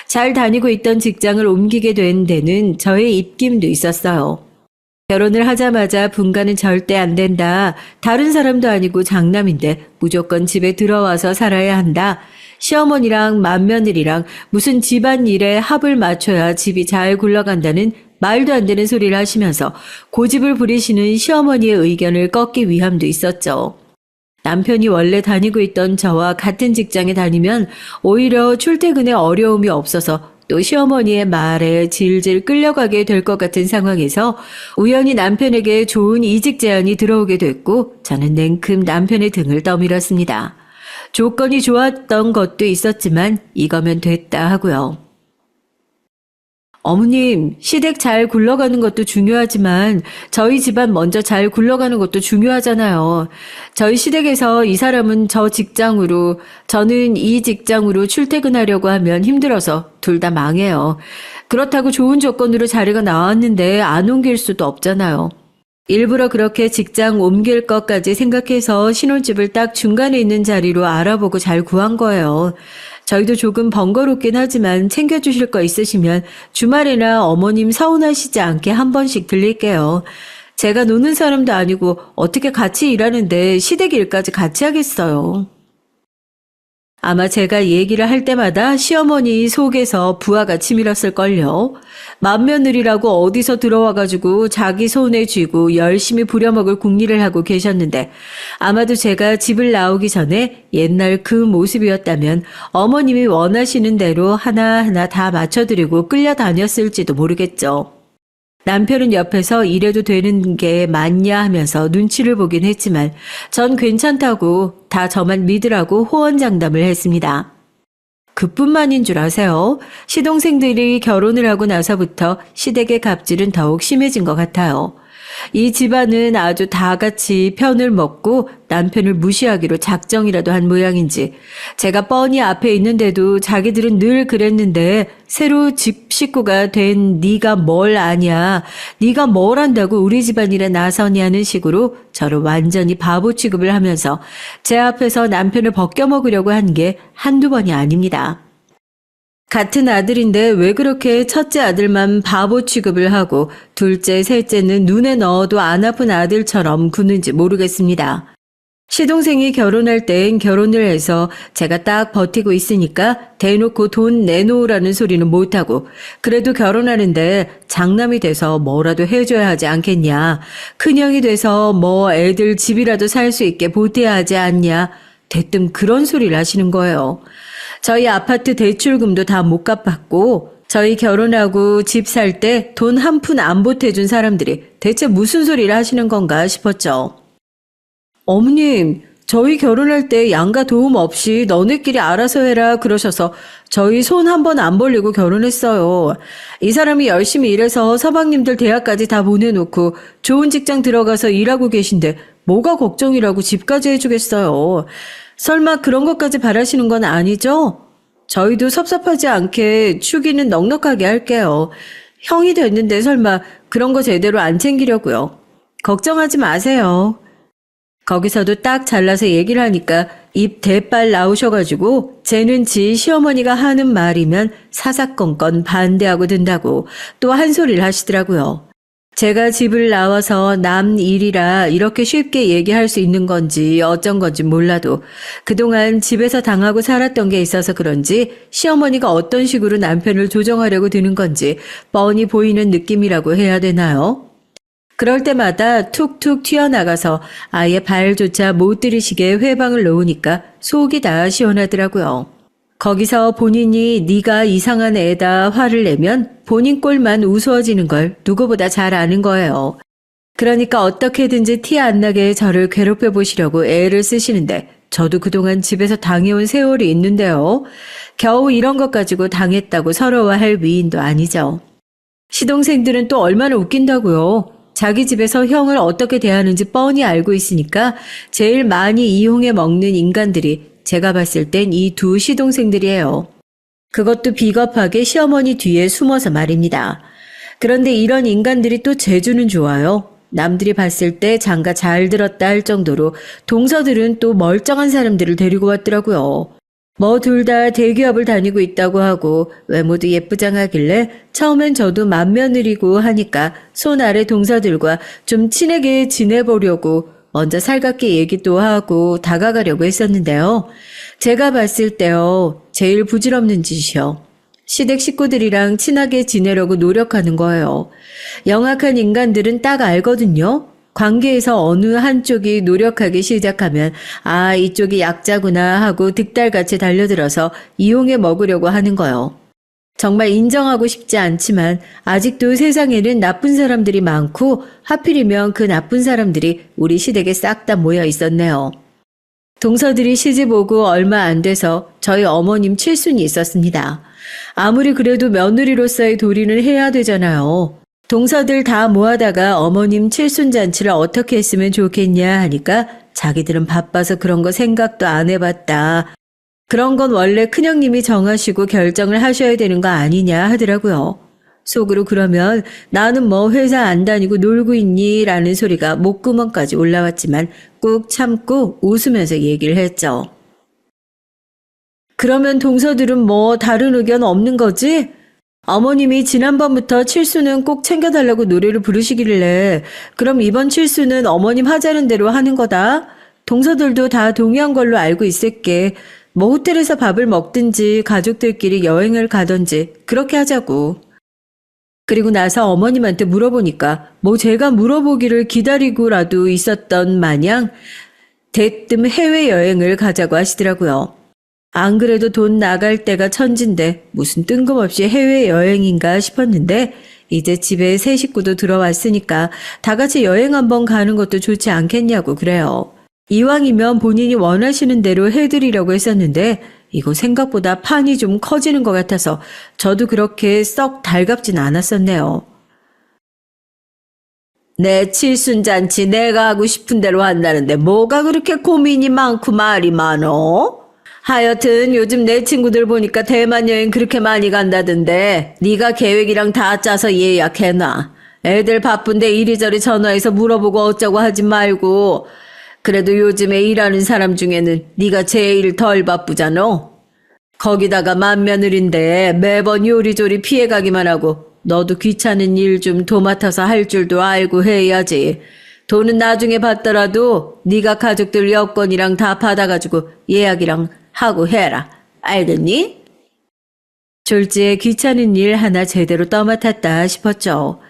잘 다니고 있던 직장을 옮기게 된 데는 저의 입김도 있었어요. 결혼을 하자마자 분가는 절대 안 된다. 다른 사람도 아니고 장남인데 무조건 집에 들어와서 살아야 한다. 시어머니랑 맏며느리랑 무슨 집안일에 합을 맞춰야 집이 잘 굴러간다는 말도 안 되는 소리를 하시면서 고집을 부리시는 시어머니의 의견을 꺾기 위함도 있었죠. 남편이 원래 다니고 있던 저와 같은 직장에 다니면 오히려 출퇴근에 어려움이 없어서 또 시어머니의 말에 질질 끌려가게 될 것 같은 상황에서 우연히 남편에게 좋은 이직 제안이 들어오게 됐고 저는 냉큼 남편의 등을 떠밀었습니다. 조건이 좋았던 것도 있었지만 이거면 됐다 하고요. 어머님, 시댁 잘 굴러가는 것도 중요하지만 저희 집안 먼저 잘 굴러가는 것도 중요하잖아요. 저희 시댁에서 이 사람은 저 직장으로, 저는 이 직장으로 출퇴근하려고 하면 힘들어서 둘 다 망해요. 그렇다고 좋은 조건으로 자리가 나왔는데 안 옮길 수도 없잖아요. 일부러 그렇게 직장 옮길 것까지 생각해서 신혼집을 딱 중간에 있는 자리로 알아보고 잘 구한 거예요. 저희도 조금 번거롭긴 하지만 챙겨주실 거 있으시면 주말이나 어머님 서운하시지 않게 한 번씩 들릴게요. 제가 노는 사람도 아니고 어떻게 같이 일하는데 시댁 일까지 같이 하겠어요. 아마 제가 얘기를 할 때마다 시어머니 속에서 부하가 치밀었을걸요. 맏며느리라고 어디서 들어와가지고 자기 손에 쥐고 열심히 부려먹을 궁리를 하고 계셨는데 아마도 제가 집을 나오기 전에 옛날 그 모습이었다면 어머님이 원하시는 대로 하나하나 다 맞춰드리고 끌려다녔을지도 모르겠죠. 남편은 옆에서 이래도 되는 게 맞냐 하면서 눈치를 보긴 했지만 전 괜찮다고 다 저만 믿으라고 호언장담을 했습니다. 그뿐만인 줄 아세요? 시동생들이 결혼을 하고 나서부터 시댁의 갑질은 더욱 심해진 것 같아요. 이 집안은 아주 다 같이 편을 먹고 남편을 무시하기로 작정이라도 한 모양인지 제가 뻔히 앞에 있는데도 자기들은 늘 그랬는데 새로 집 식구가 된 네가 뭘 아냐, 네가 뭘 안다고 우리 집안일에 나서냐는 식으로 저를 완전히 바보 취급을 하면서 제 앞에서 남편을 벗겨먹으려고 한 게 한두 번이 아닙니다. 같은 아들인데 왜 그렇게 첫째 아들만 바보 취급을 하고 둘째, 셋째는 눈에 넣어도 안 아픈 아들처럼 구는지 모르겠습니다. 시동생이 결혼할 땐 결혼을 해서 제가 딱 버티고 있으니까 대놓고 돈 내놓으라는 소리는 못하고 그래도 결혼하는데 장남이 돼서 뭐라도 해줘야 하지 않겠냐. 큰형이 돼서 뭐 애들 집이라도 살 수 있게 보태야 하지 않냐. 대뜸 그런 소리를 하시는 거예요. 저희 아파트 대출금도 다 못 갚았고 저희 결혼하고 집 살 때 돈 한 푼 안 보태준 사람들이 대체 무슨 소리를 하시는 건가 싶었죠. 어머님, 저희 결혼할 때 양가 도움 없이 너네끼리 알아서 해라 그러셔서 저희 손 한 번 안 벌리고 결혼했어요. 이 사람이 열심히 일해서 서방님들 대학까지 다 보내놓고 좋은 직장 들어가서 일하고 계신데 뭐가 걱정이라고 집까지 해주겠어요. 설마 그런 것까지 바라시는 건 아니죠? 저희도 섭섭하지 않게 축의는 넉넉하게 할게요. 형이 됐는데 설마 그런 거 제대로 안 챙기려고요. 걱정하지 마세요. 거기서도 딱 잘라서 얘기를 하니까 입 대빨 나오셔가지고 쟤는 지 시어머니가 하는 말이면 사사건건 반대하고 든다고 또 한 소리를 하시더라고요. 제가 집을 나와서 남 일이라 이렇게 쉽게 얘기할 수 있는 건지 어쩐 건지 몰라도 그동안 집에서 당하고 살았던 게 있어서 그런지 시어머니가 어떤 식으로 남편을 조정하려고 드는 건지 뻔히 보이는 느낌이라고 해야 되나요? 그럴 때마다 툭툭 튀어나가서 아예 발조차 못 들이시게 회방을 놓으니까 속이 다 시원하더라고요. 거기서 본인이 네가 이상한 애다 화를 내면 본인 꼴만 우스워지는 걸 누구보다 잘 아는 거예요. 그러니까 어떻게든지 티 안 나게 저를 괴롭혀 보시려고 애를 쓰시는데 저도 그동안 집에서 당해온 세월이 있는데요. 겨우 이런 것 가지고 당했다고 서러워할 위인도 아니죠. 시동생들은 또 얼마나 웃긴다고요. 자기 집에서 형을 어떻게 대하는지 뻔히 알고 있으니까 제일 많이 이용해 먹는 인간들이 제가 봤을 땐 이 두 시동생들이에요. 그것도 비겁하게 시어머니 뒤에 숨어서 말입니다. 그런데 이런 인간들이 또 재주는 좋아요. 남들이 봤을 때 장가 잘 들었다 할 정도로 동서들은 또 멀쩡한 사람들을 데리고 왔더라고요. 뭐 둘 다 대기업을 다니고 있다고 하고 외모도 예쁘장하길래 처음엔 저도 맏며느리고 하니까 손 아래 동서들과 좀 친하게 지내보려고 먼저 살갑게 얘기도 하고 다가가려고 했었는데요. 제가 봤을 때요, 제일 부질없는 짓이요. 시댁 식구들이랑 친하게 지내려고 노력하는 거예요. 영악한 인간들은 딱 알거든요. 관계에서 어느 한쪽이 노력하기 시작하면 아, 이쪽이 약자구나 하고 득달같이 달려들어서 이용해 먹으려고 하는 거요. 정말 인정하고 싶지 않지만 아직도 세상에는 나쁜 사람들이 많고 하필이면 그 나쁜 사람들이 우리 시댁에 싹 다 모여 있었네요. 동서들이 시집 오고 얼마 안 돼서 저희 어머님 칠순이 있었습니다. 아무리 그래도 며느리로서의 도리는 해야 되잖아요. 동서들 다 모아다가 어머님 칠순 잔치를 어떻게 했으면 좋겠냐 하니까 자기들은 바빠서 그런 거 생각도 안 해봤다. 그런 건 원래 큰형님이 정하시고 결정을 하셔야 되는 거 아니냐 하더라고요. 속으로 그러면 나는 뭐 회사 안 다니고 놀고 있니? 라는 소리가 목구멍까지 올라왔지만 꾹 참고 웃으면서 얘기를 했죠. 그러면 동서들은 뭐 다른 의견 없는 거지? 어머님이 지난번부터 칠수는 꼭 챙겨달라고 노래를 부르시길래 그럼 이번 칠수는 어머님 하자는 대로 하는 거다. 동서들도 다 동의한 걸로 알고 있을게. 뭐 호텔에서 밥을 먹든지 가족들끼리 여행을 가든지 그렇게 하자고. 그리고 나서 어머님한테 물어보니까 뭐 제가 물어보기를 기다리고라도 있었던 마냥 대뜸 해외여행을 가자고 하시더라고요. 안 그래도 돈 나갈 때가 천진데 무슨 뜬금없이 해외여행인가 싶었는데 이제 집에 새 식구도 들어왔으니까 다 같이 여행 한번 가는 것도 좋지 않겠냐고 그래요. 이왕이면 본인이 원하시는 대로 해드리려고 했었는데 이거 생각보다 판이 좀 커지는 것 같아서 저도 그렇게 썩 달갑진 않았었네요. 내 칠순잔치 내가 하고 싶은 대로 한다는데 뭐가 그렇게 고민이 많고 말이 많어? 하여튼 요즘 내 친구들 보니까 대만 여행 그렇게 많이 간다던데 네가 계획이랑 다 짜서 예약해놔. 애들 바쁜데 이리저리 전화해서 물어보고 어쩌고 하지 말고 그래도 요즘에 일하는 사람 중에는 네가 제일 덜 바쁘잖아. 거기다가 맏며느리인데 매번 요리조리 피해가기만 하고 너도 귀찮은 일 좀 도맡아서 할 줄도 알고 해야지. 돈은 나중에 받더라도 네가 가족들 여권이랑 다 받아가지고 예약이랑 하고 해라. 알겠니? 졸지에 귀찮은 일 하나 제대로 떠맡았다 싶었죠.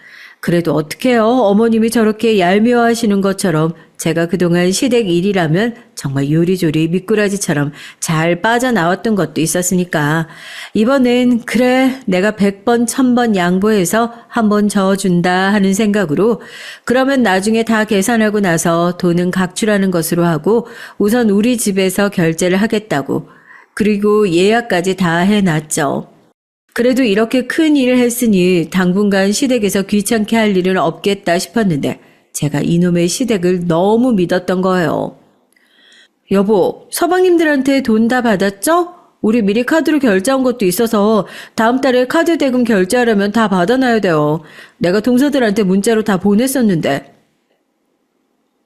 그래도 어떡해요. 어머님이 저렇게 얄미워하시는 것처럼 제가 그동안 시댁 일이라면 정말 요리조리 미꾸라지처럼 잘 빠져나왔던 것도 있었으니까 이번엔 그래 내가 100번 1000번 양보해서 한번 저어준다 하는 생각으로 그러면 나중에 다 계산하고 나서 돈은 각출하는 것으로 하고 우선 우리 집에서 결제를 하겠다고 그리고 예약까지 다 해놨죠. 그래도 이렇게 큰 일을 했으니 당분간 시댁에서 귀찮게 할 일은 없겠다 싶었는데 제가 이놈의 시댁을 너무 믿었던 거예요. 여보, 서방님들한테 돈 다 받았죠? 우리 미리 카드로 결제한 것도 있어서 다음 달에 카드 대금 결제하려면 다 받아놔야 돼요. 내가 동서들한테 문자로 다 보냈었는데.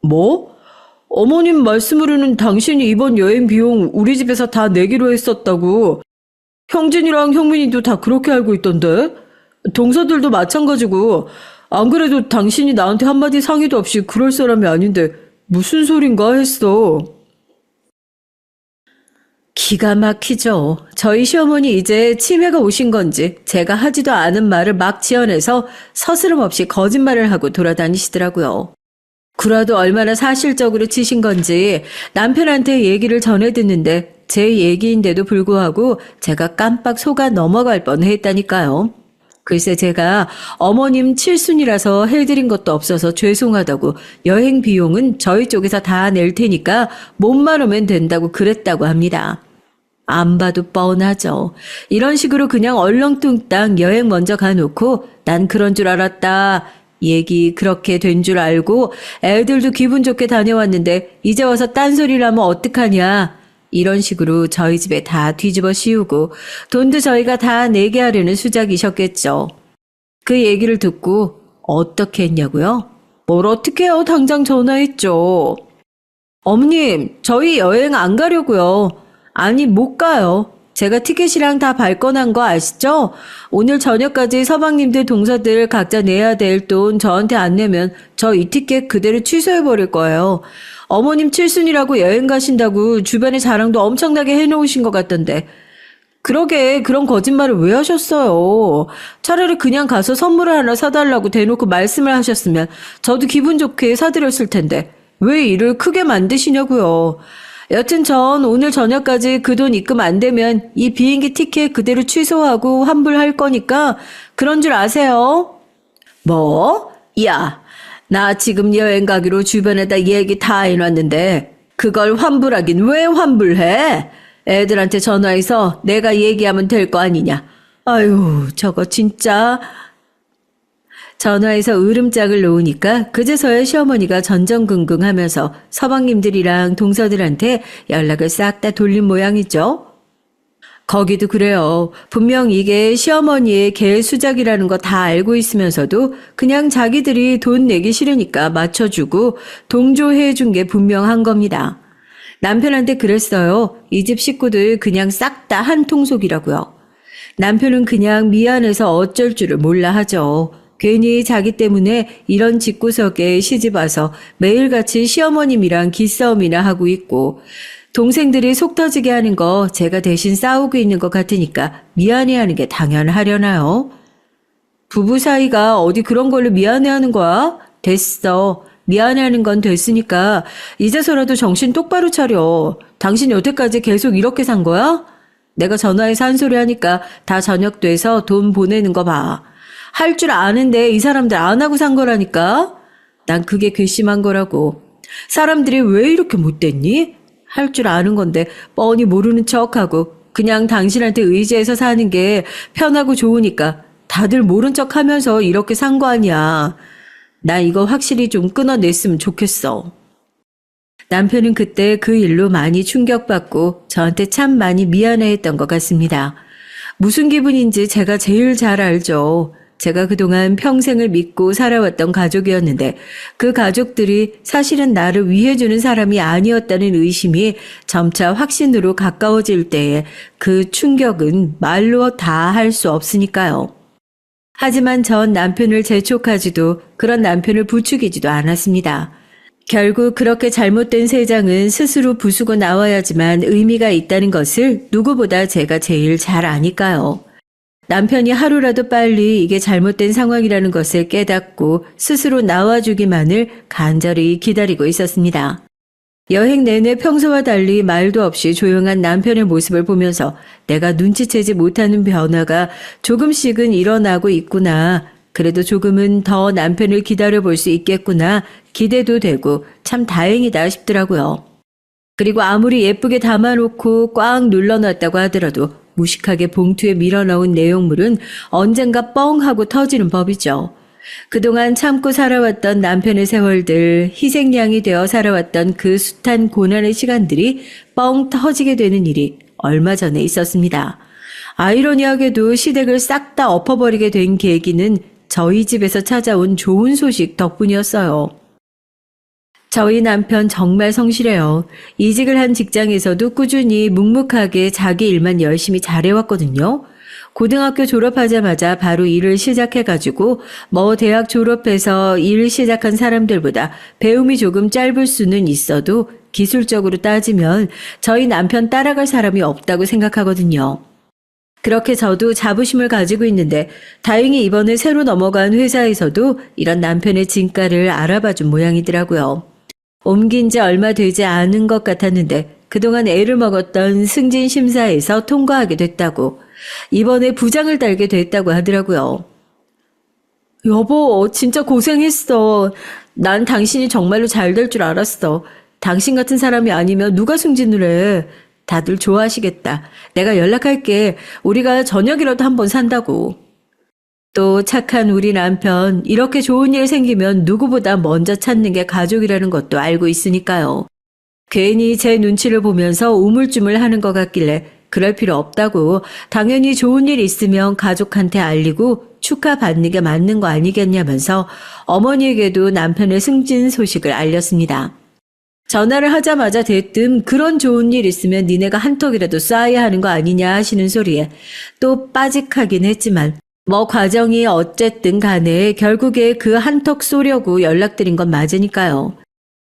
뭐? 어머님 말씀으로는 당신이 이번 여행 비용 우리 집에서 다 내기로 했었다고. 형진이랑 형민이도 다 그렇게 알고 있던데? 동서들도 마찬가지고 안 그래도 당신이 나한테 한마디 상의도 없이 그럴 사람이 아닌데 무슨 소린가 했어. 기가 막히죠. 저희 시어머니 이제 치매가 오신 건지 제가 하지도 않은 말을 막 지어내서 서스럼 없이 거짓말을 하고 돌아다니시더라고요. 구라도 얼마나 사실적으로 치신 건지 남편한테 얘기를 전해 듣는데 제 얘기인데도 불구하고 제가 깜빡 속아 넘어갈 뻔했다니까요. 글쎄 제가 어머님 칠순이라서 해드린 것도 없어서 죄송하다고 여행 비용은 저희 쪽에서 다 낼 테니까 몸만 오면 된다고 그랬다고 합니다. 안 봐도 뻔하죠. 이런 식으로 그냥 얼렁뚱땅 여행 먼저 가놓고 난 그런 줄 알았다. 얘기 그렇게 된 줄 알고 애들도 기분 좋게 다녀왔는데 이제 와서 딴소리를 하면 어떡하냐. 이런 식으로 저희 집에 다 뒤집어 씌우고 돈도 저희가 다 내게 하려는 수작이셨겠죠. 그 얘기를 듣고 어떻게 했냐고요? 뭘 어떻게 해요? 당장 전화했죠. 어머님, 저희 여행 안 가려고요. 아니, 못 가요. 제가 티켓이랑 다 발권한 거 아시죠? 오늘 저녁까지 서방님들 동서들 각자 내야 될 돈 저한테 안 내면 저 이 티켓 그대로 취소해버릴 거예요. 어머님 칠순이라고 여행 가신다고 주변에 자랑도 엄청나게 해놓으신 것 같던데. 그러게 그런 거짓말을 왜 하셨어요? 차라리 그냥 가서 선물을 하나 사달라고 대놓고 말씀을 하셨으면 저도 기분 좋게 사드렸을 텐데 왜 일을 크게 만드시냐고요. 여튼 전 오늘 저녁까지 그 돈 입금 안 되면 이 비행기 티켓 그대로 취소하고 환불할 거니까 그런 줄 아세요? 뭐? 야, 나 지금 여행 가기로 주변에다 얘기 다 해놨는데 그걸 환불하긴 왜 환불해? 애들한테 전화해서 내가 얘기하면 될 거 아니냐. 아유, 저거 진짜. 전화해서 으름장을 놓으니까 그제서야 시어머니가 전전긍긍하면서 서방님들이랑 동서들한테 연락을 싹 다 돌린 모양이죠. 거기도 그래요. 분명 이게 시어머니의 개 수작이라는 거 다 알고 있으면서도 그냥 자기들이 돈 내기 싫으니까 맞춰주고 동조해 준 게 분명한 겁니다. 남편한테 그랬어요. 이 집 식구들 그냥 싹 다 한 통속이라고요. 남편은 그냥 미안해서 어쩔 줄을 몰라 하죠. 괜히 자기 때문에 이런 집구석에 시집와서 매일같이 시어머님이랑 기싸움이나 하고 있고 동생들이 속 터지게 하는 거 제가 대신 싸우고 있는 것 같으니까 미안해하는 게 당연하려나요? 부부 사이가 어디 그런 걸로 미안해하는 거야? 됐어. 미안해하는 건 됐으니까 이제서라도 정신 똑바로 차려. 당신 여태까지 계속 이렇게 산 거야? 내가 전화해서 한 소리 하니까 다 저녁 돼서 돈 보내는 거 봐. 할 줄 아는데 이 사람들 안 하고 산 거라니까? 난 그게 괘씸한 거라고. 사람들이 왜 이렇게 못됐니? 할 줄 아는 건데 뻔히 모르는 척하고 그냥 당신한테 의지해서 사는 게 편하고 좋으니까 다들 모른 척 하면서 이렇게 산 거 아니야. 나 이거 확실히 좀 끊어냈으면 좋겠어. 남편은 그때 그 일로 많이 충격받고 저한테 참 많이 미안해했던 것 같습니다. 무슨 기분인지 제가 제일 잘 알죠. 제가 그동안 평생을 믿고 살아왔던 가족이었는데 그 가족들이 사실은 나를 위해주는 사람이 아니었다는 의심이 점차 확신으로 가까워질 때에 그 충격은 말로 다 할 수 없으니까요. 하지만 전 남편을 재촉하지도 그런 남편을 부추기지도 않았습니다. 결국 그렇게 잘못된 세장은 스스로 부수고 나와야지만 의미가 있다는 것을 누구보다 제가 제일 잘 아니까요. 남편이 하루라도 빨리 이게 잘못된 상황이라는 것을 깨닫고 스스로 나와주기만을 간절히 기다리고 있었습니다. 여행 내내 평소와 달리 말도 없이 조용한 남편의 모습을 보면서 내가 눈치채지 못하는 변화가 조금씩은 일어나고 있구나. 그래도 조금은 더 남편을 기다려볼 수 있겠구나. 기대도 되고 참 다행이다 싶더라고요. 그리고 아무리 예쁘게 담아놓고 꽉 눌러놨다고 하더라도 무식하게 봉투에 밀어넣은 내용물은 언젠가 뻥 하고 터지는 법이죠. 그동안 참고 살아왔던 남편의 세월들, 희생양이 되어 살아왔던 그 숱한 고난의 시간들이 뻥 터지게 되는 일이 얼마 전에 있었습니다. 아이러니하게도 시댁을 싹 다 엎어버리게 된 계기는 저희 집에서 찾아온 좋은 소식 덕분이었어요. 저희 남편 정말 성실해요. 이직을 한 직장에서도 꾸준히 묵묵하게 자기 일만 열심히 잘해왔거든요. 고등학교 졸업하자마자 바로 일을 시작해가지고 대학 졸업해서 일 시작한 사람들보다 배움이 조금 짧을 수는 있어도 기술적으로 따지면 저희 남편 따라갈 사람이 없다고 생각하거든요. 그렇게 저도 자부심을 가지고 있는데 다행히 이번에 새로 넘어간 회사에서도 이런 남편의 진가를 알아봐준 모양이더라고요. 옮긴 지 얼마 되지 않은 것 같았는데 그동안 애를 먹었던 승진 심사에서 통과하게 됐다고, 이번에 부장을 달게 됐다고 하더라고요. 여보, 진짜 고생했어. 난 당신이 정말로 잘 될 줄 알았어. 당신 같은 사람이 아니면 누가 승진을 해. 다들 좋아하시겠다. 내가 연락할게. 우리가 저녁이라도 한번 산다고. 또 착한 우리 남편, 이렇게 좋은 일 생기면 누구보다 먼저 찾는 게 가족이라는 것도 알고 있으니까요. 괜히 제 눈치를 보면서 우물쭈물 하는 것 같길래 그럴 필요 없다고, 당연히 좋은 일 있으면 가족한테 알리고 축하받는 게 맞는 거 아니겠냐면서 어머니에게도 남편의 승진 소식을 알렸습니다. 전화를 하자마자 대뜸 그런 좋은 일 있으면 니네가 한턱이라도 쏴야 하는 거 아니냐 하시는 소리에 또 빠직하긴 했지만 과정이 어쨌든 간에 결국에 그 한턱 쏘려고 연락드린 건 맞으니까요.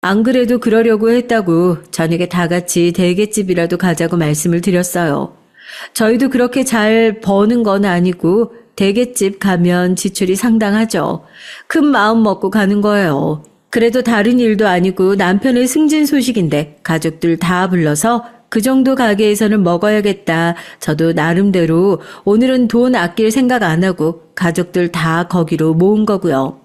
안 그래도 그러려고 했다고 저녁에 다 같이 대게집이라도 가자고 말씀을 드렸어요. 저희도 그렇게 잘 버는 건 아니고 대게집 가면 지출이 상당하죠. 큰 마음 먹고 가는 거예요. 그래도 다른 일도 아니고 남편의 승진 소식인데 가족들 다 불러서 그 정도 가게에서는 먹어야겠다. 저도 나름대로 오늘은 돈 아낄 생각 안 하고 가족들 다 거기로 모은 거고요.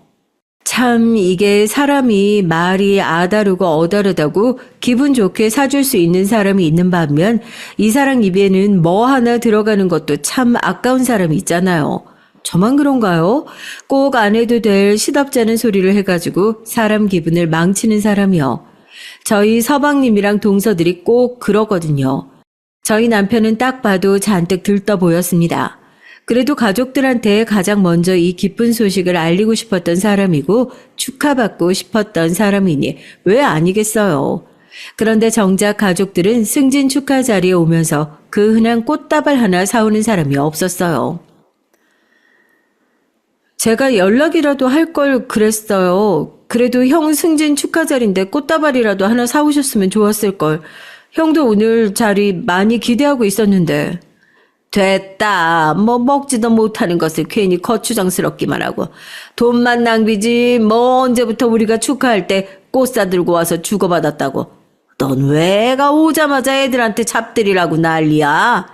참 이게 사람이 말이 아다르고 어다르다고 기분 좋게 사줄 수 있는 사람이 있는 반면 이 사람 입에는 뭐 하나 들어가는 것도 참 아까운 사람이 있잖아요. 저만 그런가요? 꼭 안 해도 될 시덥잖은 소리를 해가지고 사람 기분을 망치는 사람이요. 저희 서방님이랑 동서들이 꼭 그러거든요. 저희 남편은 딱 봐도 잔뜩 들떠 보였습니다. 그래도 가족들한테 가장 먼저 이 기쁜 소식을 알리고 싶었던 사람이고 축하받고 싶었던 사람이니 왜 아니겠어요. 그런데 정작 가족들은 승진 축하 자리에 오면서 그 흔한 꽃다발 하나 사오는 사람이 없었어요. 제가 연락이라도 할 걸 그랬어요. 그래도 형 승진 축하 자리인데 꽃다발이라도 하나 사오셨으면 좋았을 걸. 형도 오늘 자리 많이 기대하고 있었는데. 됐다. 먹지도 못하는 것을 괜히 거추장스럽기만 하고. 돈만 낭비지. 언제부터 우리가 축하할 때 꽃 사들고 와서 주고받았다고. 넌 왜 애가 오자마자 애들한테 잡들이라고 난리야.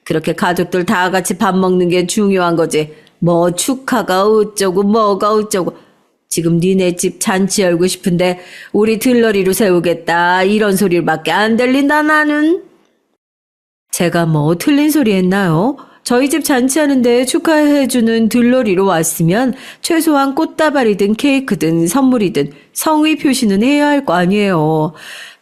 그렇게 가족들 다 같이 밥 먹는 게 중요한 거지. 축하가 어쩌고 뭐가 어쩌고. 지금 니네 집 잔치 열고 싶은데 우리 들러리로 세우겠다. 이런 소리밖에 안 들린다 나는. 제가 틀린 소리 했나요? 저희 집 잔치하는데 축하해주는 들러리로 왔으면 최소한 꽃다발이든 케이크든 선물이든 성의 표시는 해야 할 거 아니에요.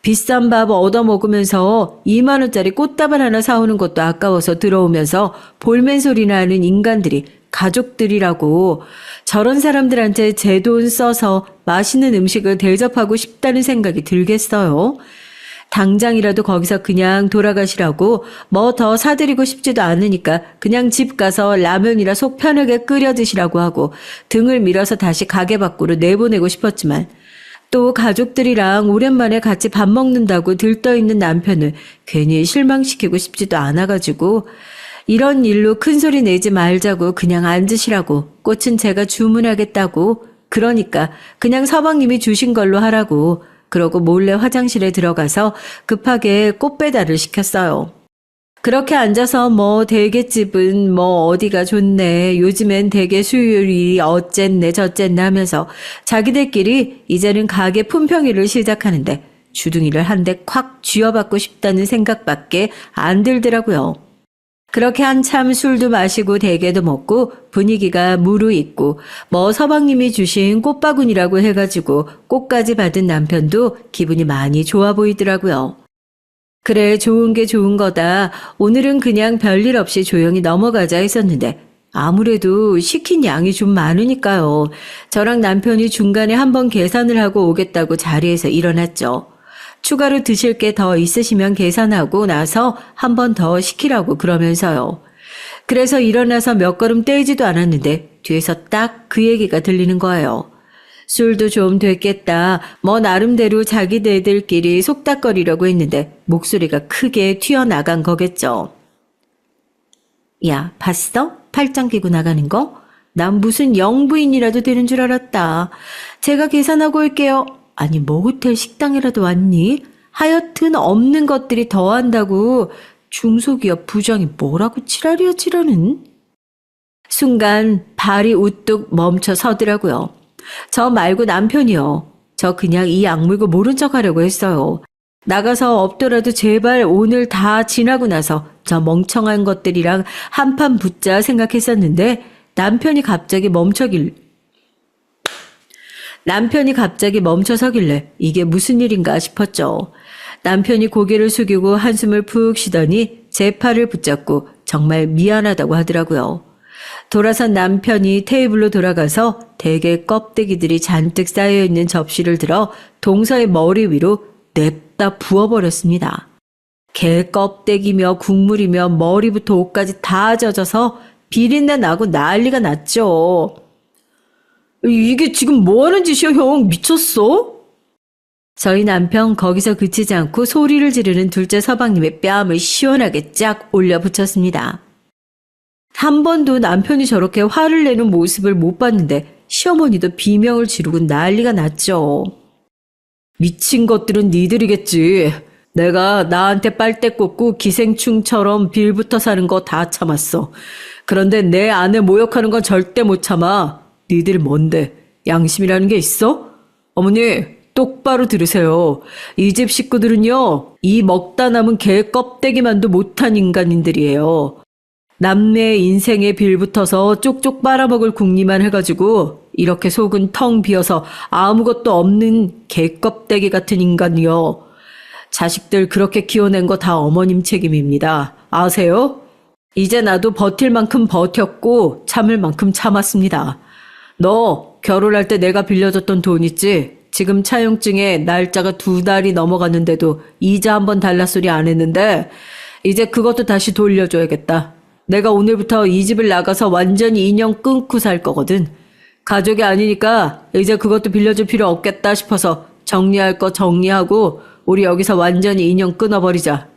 비싼 밥 얻어먹으면서 2만 원짜리 꽃다발 하나 사오는 것도 아까워서 들어오면서 볼멘 소리나 하는 인간들이 가족들이라고. 저런 사람들한테 제 돈 써서 맛있는 음식을 대접하고 싶다는 생각이 들겠어요? 당장이라도 거기서 그냥 돌아가시라고 더 사드리고 싶지도 않으니까 그냥 집 가서 라면이라 속 편하게 끓여 드시라고 하고 등을 밀어서 다시 가게 밖으로 내보내고 싶었지만 또 가족들이랑 오랜만에 같이 밥 먹는다고 들떠있는 남편을 괜히 실망시키고 싶지도 않아가지고 이런 일로 큰 소리 내지 말자고 그냥 앉으시라고, 꽃은 제가 주문하겠다고, 그러니까 그냥 서방님이 주신 걸로 하라고, 그러고 몰래 화장실에 들어가서 급하게 꽃 배달을 시켰어요. 그렇게 앉아서 뭐 대게집은 뭐 어디가 좋네, 요즘엔 대게 수율이 어쨌네 저쨌네 하면서 자기들끼리 이제는 가게 품평회를 시작하는데 주둥이를 한 대 콱 쥐어받고 싶다는 생각밖에 안 들더라고요. 그렇게 한참 술도 마시고 대게도 먹고 분위기가 무르익고 뭐 서방님이 주신 꽃바구니라고 해가지고 꽃까지 받은 남편도 기분이 많이 좋아 보이더라고요. 그래, 좋은 게 좋은 거다. 오늘은 그냥 별일 없이 조용히 넘어가자 했었는데 아무래도 시킨 양이 좀 많으니까요. 저랑 남편이 중간에 한번 계산을 하고 오겠다고 자리에서 일어났죠. 추가로 드실 게 더 있으시면 계산하고 나서 한 번 더 시키라고 그러면서요. 그래서 일어나서 몇 걸음 떼지도 않았는데 뒤에서 딱 그 얘기가 들리는 거예요. 술도 좀 됐겠다. 뭐 나름대로 자기네들끼리 속닥거리려고 했는데 목소리가 크게 튀어나간 거겠죠. 야, 봤어? 팔짱 끼고 나가는 거? 난 무슨 영부인이라도 되는 줄 알았다. 제가 계산하고 올게요. 아니, 뭐 호텔 식당이라도 왔니? 하여튼 없는 것들이 더한다고 중소기업 부장이 뭐라고 지랄이야 지랄은. 순간 발이 우뚝 멈춰 서더라고요. 저 말고 남편이요. 저 그냥 이 악물고 모른 척 하려고 했어요. 나가서 없더라도 제발 오늘 다 지나고 나서 저 멍청한 것들이랑 한판 붙자 생각했었는데 남편이 갑자기 멈춰서길래 이게 무슨 일인가 싶었죠. 남편이 고개를 숙이고 한숨을 푹 쉬더니 제 팔을 붙잡고 정말 미안하다고 하더라고요. 돌아선 남편이 테이블로 돌아가서 대게 껍데기들이 잔뜩 쌓여있는 접시를 들어 동서의 머리 위로 냅다 부어버렸습니다. 게 껍데기며 국물이며 머리부터 옷까지 다 젖어서 비린내 나고 난리가 났죠. 이게 지금 뭐하는 짓이야 형, 미쳤어? 저희 남편 거기서 그치지 않고 소리를 지르는 둘째 서방님의 뺨을 시원하게 쫙 올려붙였습니다. 한 번도 남편이 저렇게 화를 내는 모습을 못 봤는데 시어머니도 비명을 지르고 난리가 났죠. 미친 것들은 니들이겠지. 내가 나한테 빨대 꽂고 기생충처럼 빌부터 사는 거 다 참았어. 그런데 내 아내 모욕하는 건 절대 못 참아. 니들 뭔데? 양심이라는 게 있어? 어머니, 똑바로 들으세요. 이 집 식구들은요, 이 먹다 남은 개 껍데기만도 못한 인간인들이에요. 남의 인생에 빌붙어서 쪽쪽 빨아먹을 궁리만 해가지고 이렇게 속은 텅 비어서 아무것도 없는 개껍데기 같은 인간이요. 자식들 그렇게 키워낸 거 다 어머님 책임입니다. 아세요? 이제 나도 버틸 만큼 버텼고 참을 만큼 참았습니다. 너 결혼할 때 내가 빌려줬던 돈 있지? 지금 차용증에 날짜가 2달이 넘어갔는데도 이자 한번 달라 소리 안 했는데 이제 그것도 다시 돌려줘야겠다. 내가 오늘부터 이 집을 나가서 완전히 인연 끊고 살 거거든. 가족이 아니니까 이제 그것도 빌려줄 필요 없겠다 싶어서 정리할 거 정리하고 우리 여기서 완전히 인연 끊어버리자.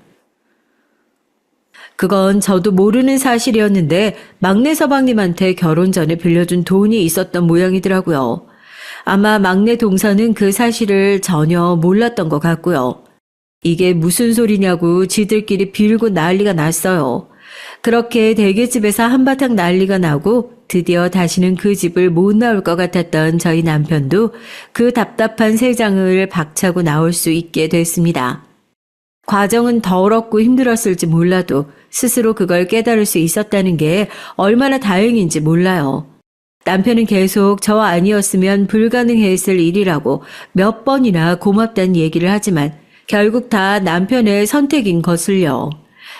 그건 저도 모르는 사실이었는데 막내 서방님한테 결혼 전에 빌려준 돈이 있었던 모양이더라고요. 아마 막내 동서는 그 사실을 전혀 몰랐던 것 같고요. 이게 무슨 소리냐고 지들끼리 빌고 난리가 났어요. 그렇게 대게집에서 한바탕 난리가 나고 드디어 다시는 그 집을 못 나올 것 같았던 저희 남편도 그 답답한 세 장을 박차고 나올 수 있게 됐습니다. 과정은 더럽고 힘들었을지 몰라도 스스로 그걸 깨달을 수 있었다는 게 얼마나 다행인지 몰라요. 남편은 계속 저 아니었으면 불가능했을 일이라고 몇 번이나 고맙다는 얘기를 하지만 결국 다 남편의 선택인 것을요.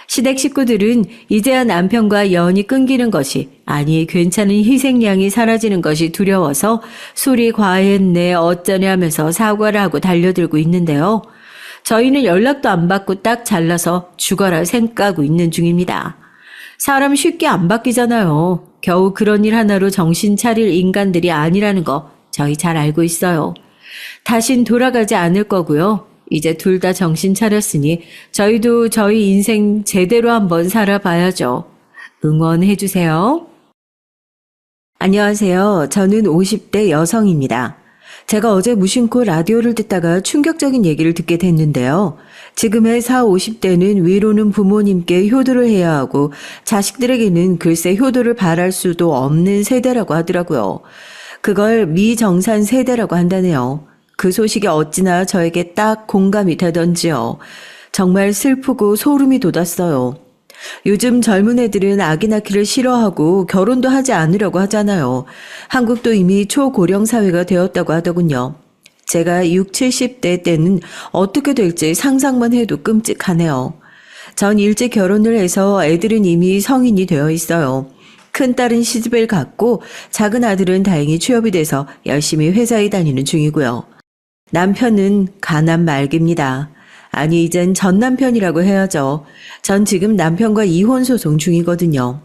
시댁 식구들은 이제야 남편과 연이 끊기는 것이, 아니 괜찮은 희생양이 사라지는 것이 두려워서 술이 과했네 어쩌네 하면서 사과를 하고 달려들고 있는데요. 저희는 연락도 안 받고 딱 잘라서 죽어라 생각하고 있는 중입니다. 사람 쉽게 안 바뀌잖아요. 겨우 그런 일 하나로 정신 차릴 인간들이 아니라는 거 저희 잘 알고 있어요. 다신 돌아가지 않을 거고요. 이제 둘 다 정신 차렸으니 저희도 저희 인생 제대로 한번 살아봐야죠. 응원해주세요. 안녕하세요. 저는 50대 여성입니다. 제가 어제 무심코 라디오를 듣다가 충격적인 얘기를 듣게 됐는데요. 지금의 40, 50대는 위로는 부모님께 효도를 해야 하고 자식들에게는 글쎄 효도를 바랄 수도 없는 세대라고 하더라고요. 그걸 미정산 세대라고 한다네요. 그 소식이 어찌나 저에게 딱 공감이 되던지요. 정말 슬프고 소름이 돋았어요. 요즘 젊은 애들은 아기 낳기를 싫어하고 결혼도 하지 않으려고 하잖아요. 한국도 이미 초고령 사회가 되었다고 하더군요. 제가 60, 70대 때는 어떻게 될지 상상만 해도 끔찍하네요. 전 일찍 결혼을 해서 애들은 이미 성인이 되어 있어요. 큰딸은 시집을 갔고 작은 아들은 다행히 취업이 돼서 열심히 회사에 다니는 중이고요. 남편은 가난 말기입니다. 아니 이젠 전 남편이라고 해야죠. 전 지금 남편과 이혼 소송 중이거든요.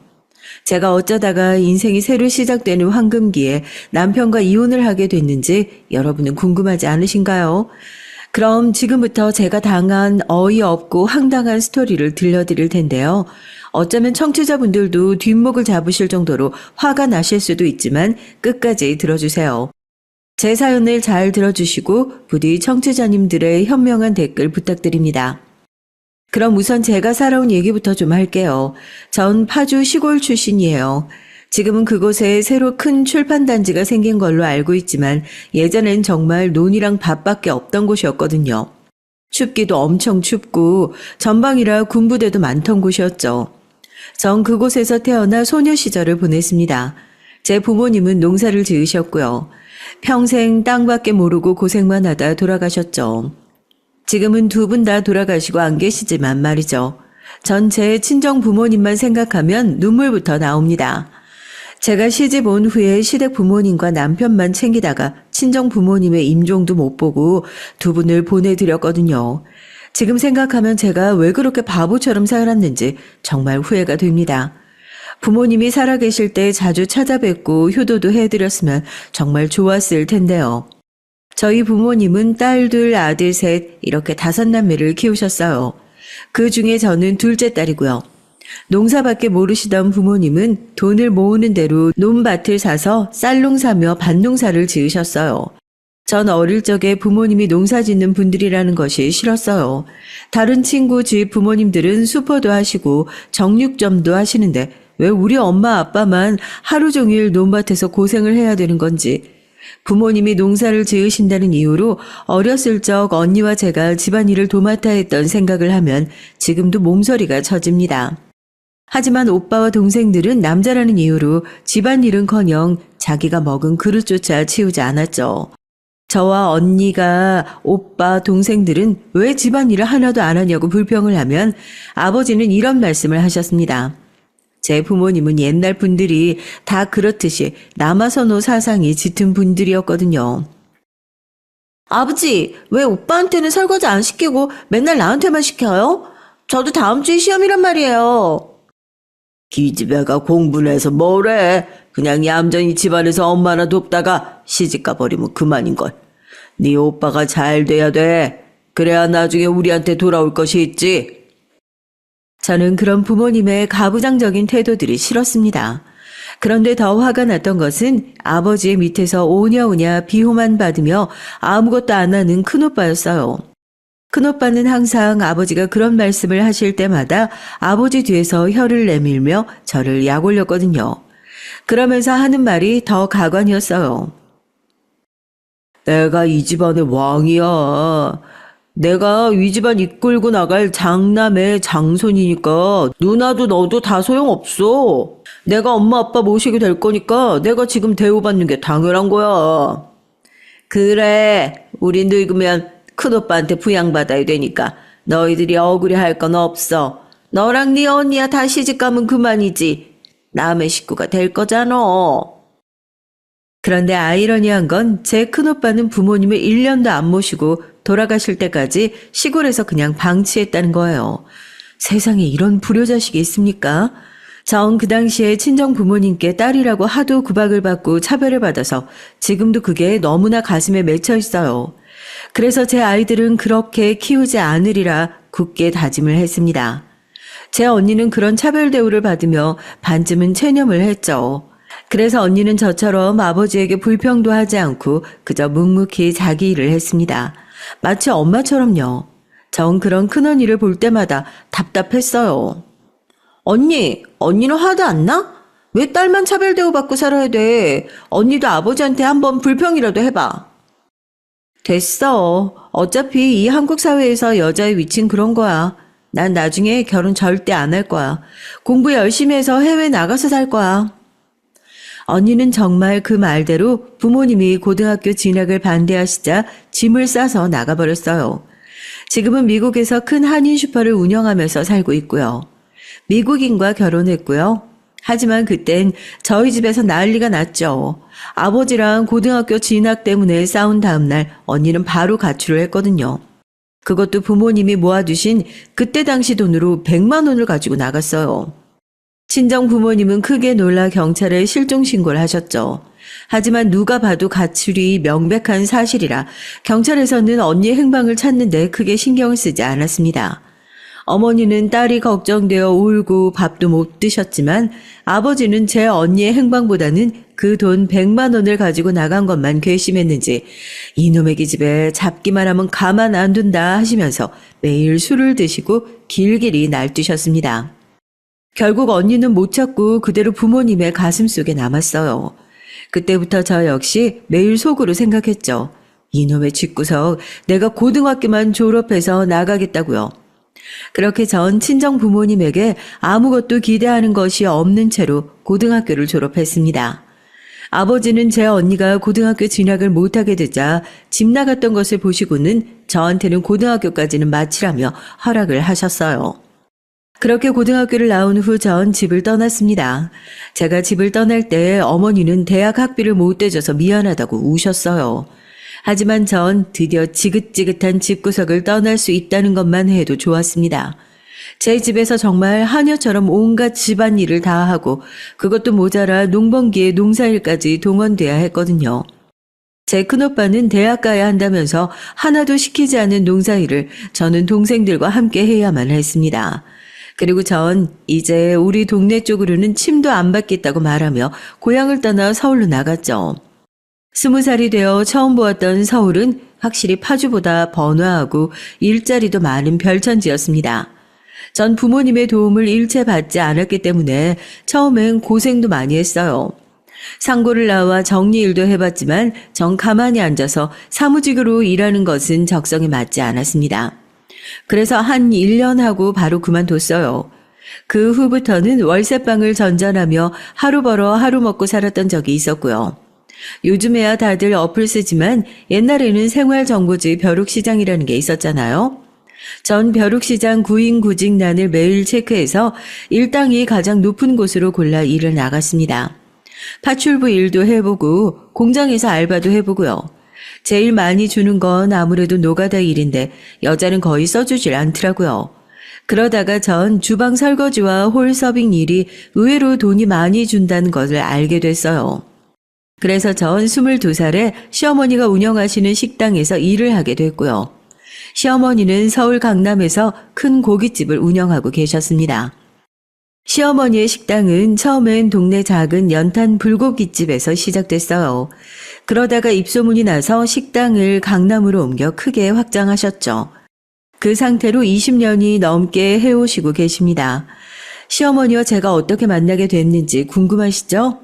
제가 어쩌다가 인생이 새로 시작되는 황금기에 남편과 이혼을 하게 됐는지 여러분은 궁금하지 않으신가요? 그럼 지금부터 제가 당한 어이없고 황당한 스토리를 들려드릴 텐데요. 어쩌면 청취자분들도 뒷목을 잡으실 정도로 화가 나실 수도 있지만 끝까지 들어주세요. 제 사연을 잘 들어주시고 부디 청취자님들의 현명한 댓글 부탁드립니다. 그럼 우선 제가 살아온 얘기부터 좀 할게요. 전 파주 시골 출신이에요. 지금은 그곳에 새로 큰 출판단지가 생긴 걸로 알고 있지만 예전엔 정말 논이랑 밭밖에 없던 곳이었거든요. 춥기도 엄청 춥고 전방이라 군부대도 많던 곳이었죠. 전 그곳에서 태어나 소녀 시절을 보냈습니다. 제 부모님은 농사를 지으셨고요. 평생 땅밖에 모르고 고생만 하다 돌아가셨죠. 지금은 두 분 다 돌아가시고 안 계시지만 말이죠. 전 제 친정 부모님만 생각하면 눈물부터 나옵니다. 제가 시집 온 후에 시댁 부모님과 남편만 챙기다가 친정 부모님의 임종도 못 보고 두 분을 보내드렸거든요. 지금 생각하면 제가 왜 그렇게 바보처럼 살았는지 정말 후회가 됩니다. 부모님이 살아계실 때 자주 찾아뵙고 효도도 해드렸으면 정말 좋았을 텐데요. 저희 부모님은 딸 둘, 아들 셋 이렇게 5남매를 키우셨어요. 그 중에 저는 둘째 딸이고요. 농사밖에 모르시던 부모님은 돈을 모으는 대로 논밭을 사서 쌀농사며 밭농사를 지으셨어요. 전 어릴 적에 부모님이 농사 짓는 분들이라는 것이 싫었어요. 다른 친구 집 부모님들은 수퍼도 하시고 정육점도 하시는데 왜 우리 엄마 아빠만 하루 종일 논밭에서 고생을 해야 되는 건지. 부모님이 농사를 지으신다는 이유로 어렸을 적 언니와 제가 집안일을 도맡아 했던 생각을 하면 지금도 몸서리가 쳐집니다. 하지만 오빠와 동생들은 남자라는 이유로 집안일은커녕 자기가 먹은 그릇조차 치우지 않았죠. 저와 언니가 오빠, 동생들은 왜 집안일을 하나도 안 하냐고 불평을 하면 아버지는 이런 말씀을 하셨습니다. 제 부모님은 옛날 분들이 다 그렇듯이 남아선호 사상이 짙은 분들이었거든요. 아버지, 왜 오빠한테는 설거지 안 시키고 맨날 나한테만 시켜요? 저도 다음 주에 시험이란 말이에요. 기집애가 공부를 해서 뭐래? 그냥 얌전히 집안에서 엄마나 돕다가 시집가 버리면 그만인걸. 네 오빠가 잘 돼야 돼. 그래야 나중에 우리한테 돌아올 것이 있지. 저는 그런 부모님의 가부장적인 태도들이 싫었습니다. 그런데 더 화가 났던 것은 아버지의 밑에서 오냐오냐 비호만 받으며 아무것도 안 하는 큰오빠였어요. 큰오빠는 항상 아버지가 그런 말씀을 하실 때마다 아버지 뒤에서 혀를 내밀며 저를 약 올렸거든요. 그러면서 하는 말이 더 가관이었어요. 내가 이 집안의 왕이야. 내가 이 집안 이끌고 나갈 장남의 장손이니까 누나도 너도 다 소용없어. 내가 엄마 아빠 모시게 될 거니까 내가 지금 대우받는 게 당연한 거야. 그래, 우리 늙으면 큰오빠한테 부양받아야 되니까 너희들이 억울해할 건 없어. 너랑 네 언니야 다 시집가면 그만이지. 남의 식구가 될 거잖아. 그런데 아이러니한 건 제 큰오빠는 부모님을 1년도 안 모시고 돌아가실 때까지 시골에서 그냥 방치했다는 거예요. 세상에 이런 불효자식이 있습니까? 전 그 당시에 친정 부모님께 딸이라고 하도 구박을 받고 차별을 받아서 지금도 그게 너무나 가슴에 맺혀 있어요. 그래서 제 아이들은 그렇게 키우지 않으리라 굳게 다짐을 했습니다. 제 언니는 그런 차별 대우를 받으며 반쯤은 체념을 했죠. 그래서 언니는 저처럼 아버지에게 불평도 하지 않고 그저 묵묵히 자기 일을 했습니다. 마치 엄마처럼요. 전 그런 큰언니를 볼 때마다 답답했어요. 언니는 화도 안 나? 왜 딸만 차별 대우받고 살아야 돼? 언니도 아버지한테 한번 불평이라도 해봐. 됐어. 어차피 이 한국 사회에서 여자의 위치는 그런 거야. 난 나중에 결혼 절대 안 할 거야. 공부 열심히 해서 해외 나가서 살 거야. 언니는 정말 그 말대로 부모님이 고등학교 진학을 반대하시자 짐을 싸서 나가버렸어요. 지금은 미국에서 큰 한인 슈퍼를 운영하면서 살고 있고요. 미국인과 결혼했고요. 하지만 그땐 저희 집에서 난리가 났죠. 아버지랑 고등학교 진학 때문에 싸운 다음날 언니는 바로 가출을 했거든요. 그것도 부모님이 모아두신 그때 당시 돈으로 100만 원을 가지고 나갔어요. 친정 부모님은 크게 놀라 경찰에 실종 신고를 하셨죠. 하지만 누가 봐도 가출이 명백한 사실이라 경찰에서는 언니의 행방을 찾는데 크게 신경을 쓰지 않았습니다. 어머니는 딸이 걱정되어 울고 밥도 못 드셨지만 아버지는 제 언니의 행방보다는 그 돈 100만 원을 가지고 나간 것만 괘씸했는지 이놈의 기집애 잡기만 하면 가만 안 둔다 하시면서 매일 술을 드시고 길길이 날뛰셨습니다. 결국 언니는 못 찾고 그대로 부모님의 가슴 속에 남았어요. 그때부터 저 역시 매일 속으로 생각했죠. 이놈의 집구석 내가 고등학교만 졸업해서 나가겠다고요. 그렇게 전 친정 부모님에게 아무것도 기대하는 것이 없는 채로 고등학교를 졸업했습니다. 아버지는 제 언니가 고등학교 진학을 못하게 되자 집 나갔던 것을 보시고는 저한테는 고등학교까지는 마치라며 허락을 하셨어요. 그렇게 고등학교를 나온 후 전 집을 떠났습니다. 제가 집을 떠날 때 어머니는 대학 학비를 못 대줘서 미안하다고 우셨어요. 하지만 전 드디어 지긋지긋한 집구석을 떠날 수 있다는 것만 해도 좋았습니다. 제 집에서 정말 하녀처럼 온갖 집안일을 다 하고 그것도 모자라 농번기에 농사일까지 동원돼야 했거든요. 제 큰오빠는 대학 가야 한다면서 하나도 시키지 않은 농사일을 저는 동생들과 함께 해야만 했습니다. 그리고 전 이제 우리 동네 쪽으로는 침도 안 받겠다고 말하며 고향을 떠나 서울로 나갔죠. 20살이 되어 처음 보았던 서울은 확실히 파주보다 번화하고 일자리도 많은 별천지였습니다. 전 부모님의 도움을 일체 받지 않았기 때문에 처음엔 고생도 많이 했어요. 상고를 나와 정리일도 해봤지만 전 가만히 앉아서 사무직으로 일하는 것은 적성에 맞지 않았습니다. 그래서 한 1년 하고 바로 그만뒀어요. 그 후부터는 월세방을 전전하며 하루 벌어 하루 먹고 살았던 적이 있었고요. 요즘에야 다들 어플 쓰지만 옛날에는 생활정보지 벼룩시장이라는 게 있었잖아요. 전 벼룩시장 구인구직란을 매일 체크해서 일당이 가장 높은 곳으로 골라 일을 나갔습니다. 파출부 일도 해보고 공장에서 알바도 해보고요. 제일 많이 주는 건 아무래도 노가다 일인데 여자는 거의 써주질 않더라고요. 그러다가 전 주방 설거지와 홀 서빙 일이 의외로 돈이 많이 준다는 것을 알게 됐어요. 그래서 전 22살에 시어머니가 운영하시는 식당에서 일을 하게 됐고요. 시어머니는 서울 강남에서 큰 고깃집을 운영하고 계셨습니다. 시어머니의 식당은 처음엔 동네 작은 연탄 불고깃집에서 시작됐어요. 그러다가 입소문이 나서 식당을 강남으로 옮겨 크게 확장하셨죠. 그 상태로 20년이 넘게 해오시고 계십니다. 시어머니와 제가 어떻게 만나게 됐는지 궁금하시죠?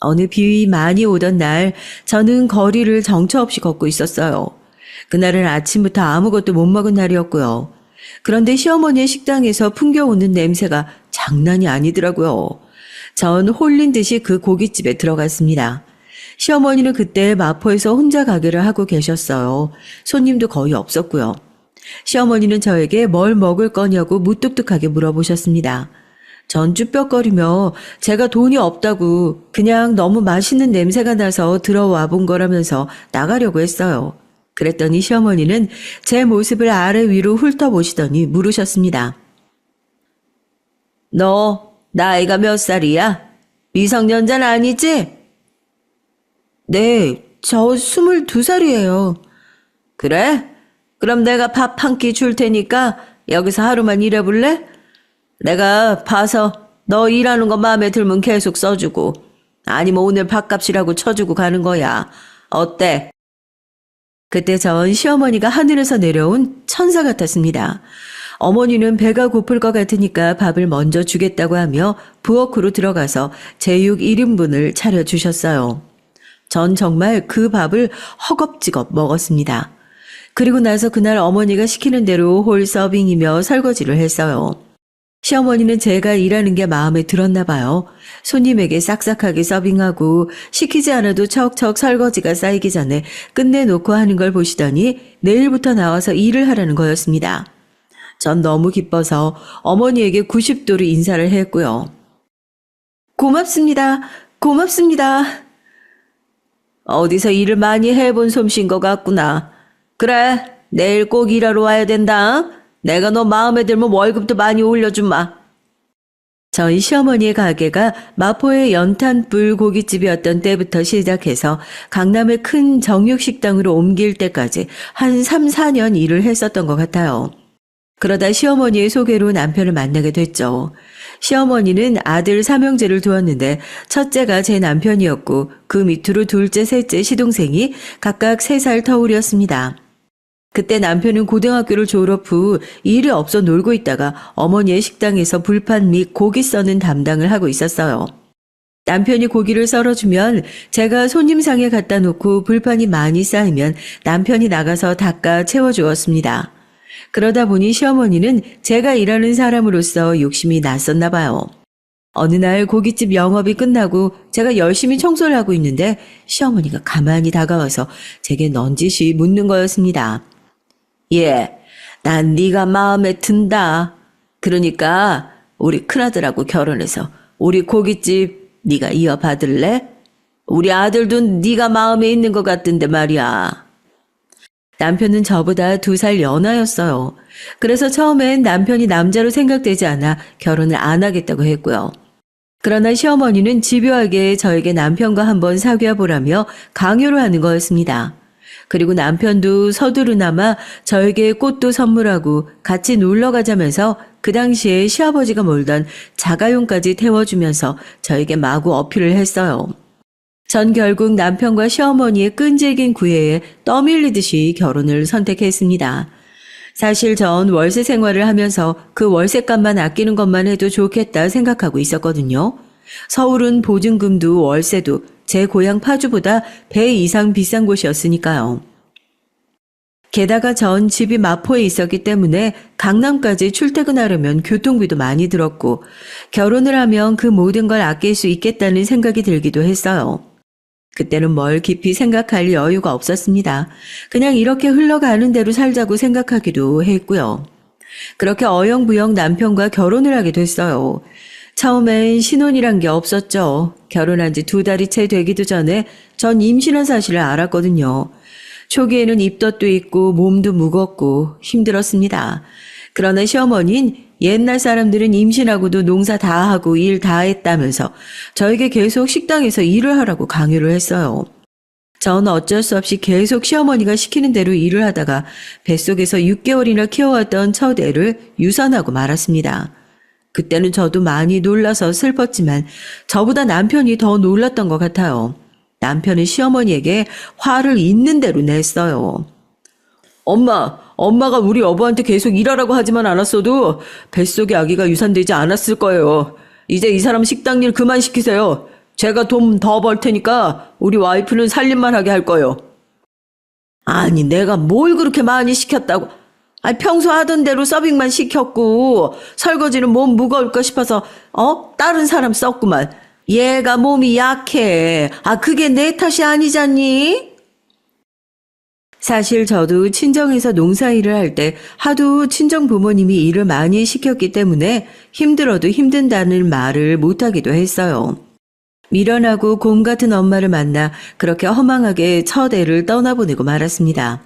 어느 비 많이 오던 날 저는 거리를 정처 없이 걷고 있었어요. 그날은 아침부터 아무것도 못 먹은 날이었고요. 그런데 시어머니의 식당에서 풍겨오는 냄새가 장난이 아니더라고요. 전 홀린 듯이 그 고깃집에 들어갔습니다. 시어머니는 그때 마포에서 혼자 가게를 하고 계셨어요. 손님도 거의 없었고요. 시어머니는 저에게 뭘 먹을 거냐고 무뚝뚝하게 물어보셨습니다. 전 쭈뼛거리며 제가 돈이 없다고 그냥 너무 맛있는 냄새가 나서 들어와 본 거라면서 나가려고 했어요. 그랬더니 시어머니는 제 모습을 아래 위로 훑어보시더니 물으셨습니다. 너 나이가 몇 살이야? 미성년자는 아니지? 네, 저 22살이에요. 그래? 그럼 내가 밥 한 끼 줄 테니까 여기서 하루만 일해볼래? 내가 봐서 너 일하는 거 마음에 들면 계속 써주고 아니면 오늘 밥값이라고 쳐주고 가는 거야. 어때? 그때 전 시어머니가 하늘에서 내려온 천사 같았습니다. 어머니는 배가 고플 것 같으니까 밥을 먼저 주겠다고 하며 부엌으로 들어가서 제육 1인분을 차려주셨어요. 전 정말 그 밥을 허겁지겁 먹었습니다. 그리고 나서 그날 어머니가 시키는 대로 홀 서빙이며 설거지를 했어요. 시어머니는 제가 일하는 게 마음에 들었나 봐요. 손님에게 싹싹하게 서빙하고 시키지 않아도 척척 설거지가 쌓이기 전에 끝내놓고 하는 걸 보시더니 내일부터 나와서 일을 하라는 거였습니다. 전 너무 기뻐서 어머니에게 90도로 인사를 했고요. 고맙습니다. 고맙습니다. 어디서 일을 많이 해본 솜씨인 것 같구나. 그래, 내일 꼭 일하러 와야 된다. 내가 너 마음에 들면 월급도 많이 올려주마. 저희 시어머니의 가게가 마포의 연탄불 고깃집이었던 때부터 시작해서 강남의 큰 정육식당으로 옮길 때까지 한 3, 4년 일을 했었던 것 같아요. 그러다 시어머니의 소개로 남편을 만나게 됐죠. 시어머니는 아들 삼형제를 두었는데 첫째가 제 남편이었고 그 밑으로 둘째, 셋째 시동생이 각각 3살 터울이었습니다. 그때 남편은 고등학교를 졸업 후 일이 없어 놀고 있다가 어머니의 식당에서 불판 및 고기 써는 담당을 하고 있었어요. 남편이 고기를 썰어주면 제가 손님상에 갖다 놓고 불판이 많이 쌓이면 남편이 나가서 닦아 채워주었습니다. 그러다 보니 시어머니는 제가 일하는 사람으로서 욕심이 났었나 봐요. 어느 날 고깃집 영업이 끝나고 제가 열심히 청소를 하고 있는데 시어머니가 가만히 다가와서 제게 넌지시 묻는 거였습니다. 예, 난 네가 마음에 든다. 그러니까 우리 큰아들하고 결혼해서 우리 고깃집 네가 이어받을래? 우리 아들도 네가 마음에 있는 것 같던데 말이야. 남편은 저보다 2살 연하였어요. 그래서 처음엔 남편이 남자로 생각되지 않아 결혼을 안 하겠다고 했고요. 그러나 시어머니는 집요하게 저에게 남편과 한번 사귀어 보라며 강요를 하는 거였습니다. 그리고 남편도 서두르나마 저에게 꽃도 선물하고 같이 놀러 가자면서 그 당시에 시아버지가 몰던 자가용까지 태워주면서 저에게 마구 어필을 했어요. 전 결국 남편과 시어머니의 끈질긴 구애에 떠밀리듯이 결혼을 선택했습니다. 사실 전 월세 생활을 하면서 그 월세값만 아끼는 것만 해도 좋겠다 생각하고 있었거든요. 서울은 보증금도 월세도 제 고향 파주보다 배 이상 비싼 곳이었으니까요. 게다가 전 집이 마포에 있었기 때문에 강남까지 출퇴근하려면 교통비도 많이 들었고 결혼을 하면 그 모든 걸 아낄 수 있겠다는 생각이 들기도 했어요. 그때는 뭘 깊이 생각할 여유가 없었습니다. 그냥 이렇게 흘러가는 대로 살자고 생각하기도 했고요. 그렇게 어영부영 남편과 결혼을 하게 됐어요. 처음엔 신혼이란 게 없었죠. 결혼한 지 2달이 채 되기도 전에 전 임신한 사실을 알았거든요. 초기에는 입덧도 있고 몸도 무겁고 힘들었습니다. 그러나 시어머니는 옛날 사람들은 임신하고도 농사 다 하고 일 다 했다면서 저에게 계속 식당에서 일을 하라고 강요를 했어요. 전 어쩔 수 없이 계속 시어머니가 시키는 대로 일을 하다가 뱃속에서 6개월이나 키워왔던 첫 애를 유산하고 말았습니다. 그때는 저도 많이 놀라서 슬펐지만 저보다 남편이 더 놀랐던 것 같아요. 남편은 시어머니에게 화를 있는 대로 냈어요. 엄마가 우리 여보한테 계속 일하라고 하지만 않았어도 뱃속에 아기가 유산되지 않았을 거예요. 이제 이 사람 식당 일 그만 시키세요. 제가 돈 더 벌 테니까 우리 와이프는 살림만 하게 할 거예요. 아니 내가 뭘 그렇게 많이 시켰다고. 평소 하던 대로 서빙만 시켰고 설거지는 몸 무거울까 싶어서 다른 사람 썼구만. 얘가 몸이 약해. 그게 내 탓이 아니잖니? 사실 저도 친정에서 농사일을 할 때 하도 친정 부모님이 일을 많이 시켰기 때문에 힘들어도 힘든다는 말을 못하기도 했어요. 미련하고 곰 같은 엄마를 만나 그렇게 허망하게 첫 애를 떠나보내고 말았습니다.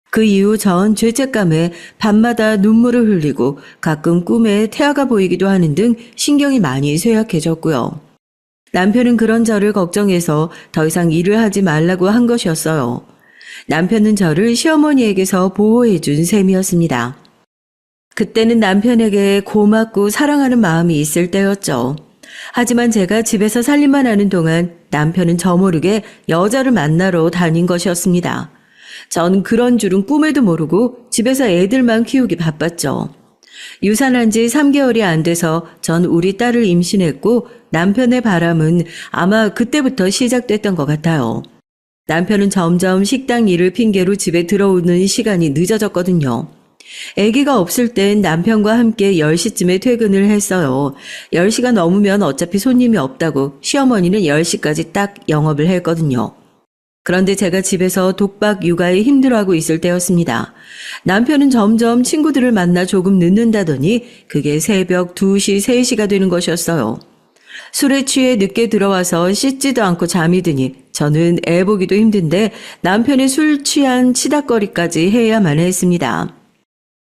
그 이후 전 죄책감에 밤마다 눈물을 흘리고 가끔 꿈에 태아가 보이기도 하는 등 신경이 많이 쇠약해졌고요. 남편은 그런 저를 걱정해서 더 이상 일을 하지 말라고 한 것이었어요. 남편은 저를 시어머니에게서 보호해준 셈이었습니다. 그때는 남편에게 고맙고 사랑하는 마음이 있을 때였죠. 하지만 제가 집에서 살림만 하는 동안 남편은 저 모르게 여자를 만나러 다닌 것이었습니다. 전 그런 줄은 꿈에도 모르고 집에서 애들만 키우기 바빴죠. 유산한 지 3개월이 안 돼서 전 우리 딸을 임신했고 남편의 바람은 아마 그때부터 시작됐던 것 같아요. 남편은 점점 식당 일을 핑계로 집에 들어오는 시간이 늦어졌거든요. 아기가 없을 땐 남편과 함께 10시쯤에 퇴근을 했어요. 10시가 넘으면 어차피 손님이 없다고 시어머니는 10시까지 딱 영업을 했거든요. 그런데 제가 집에서 독박 육아에 힘들어하고 있을 때였습니다. 남편은 점점 친구들을 만나 조금 늦는다더니 그게 새벽 2시, 3시가 되는 것이었어요. 술에 취해 늦게 들어와서 씻지도 않고 잠이 드니 저는 애 보기도 힘든데 남편의 술 취한 치닥거리까지 해야만 했습니다.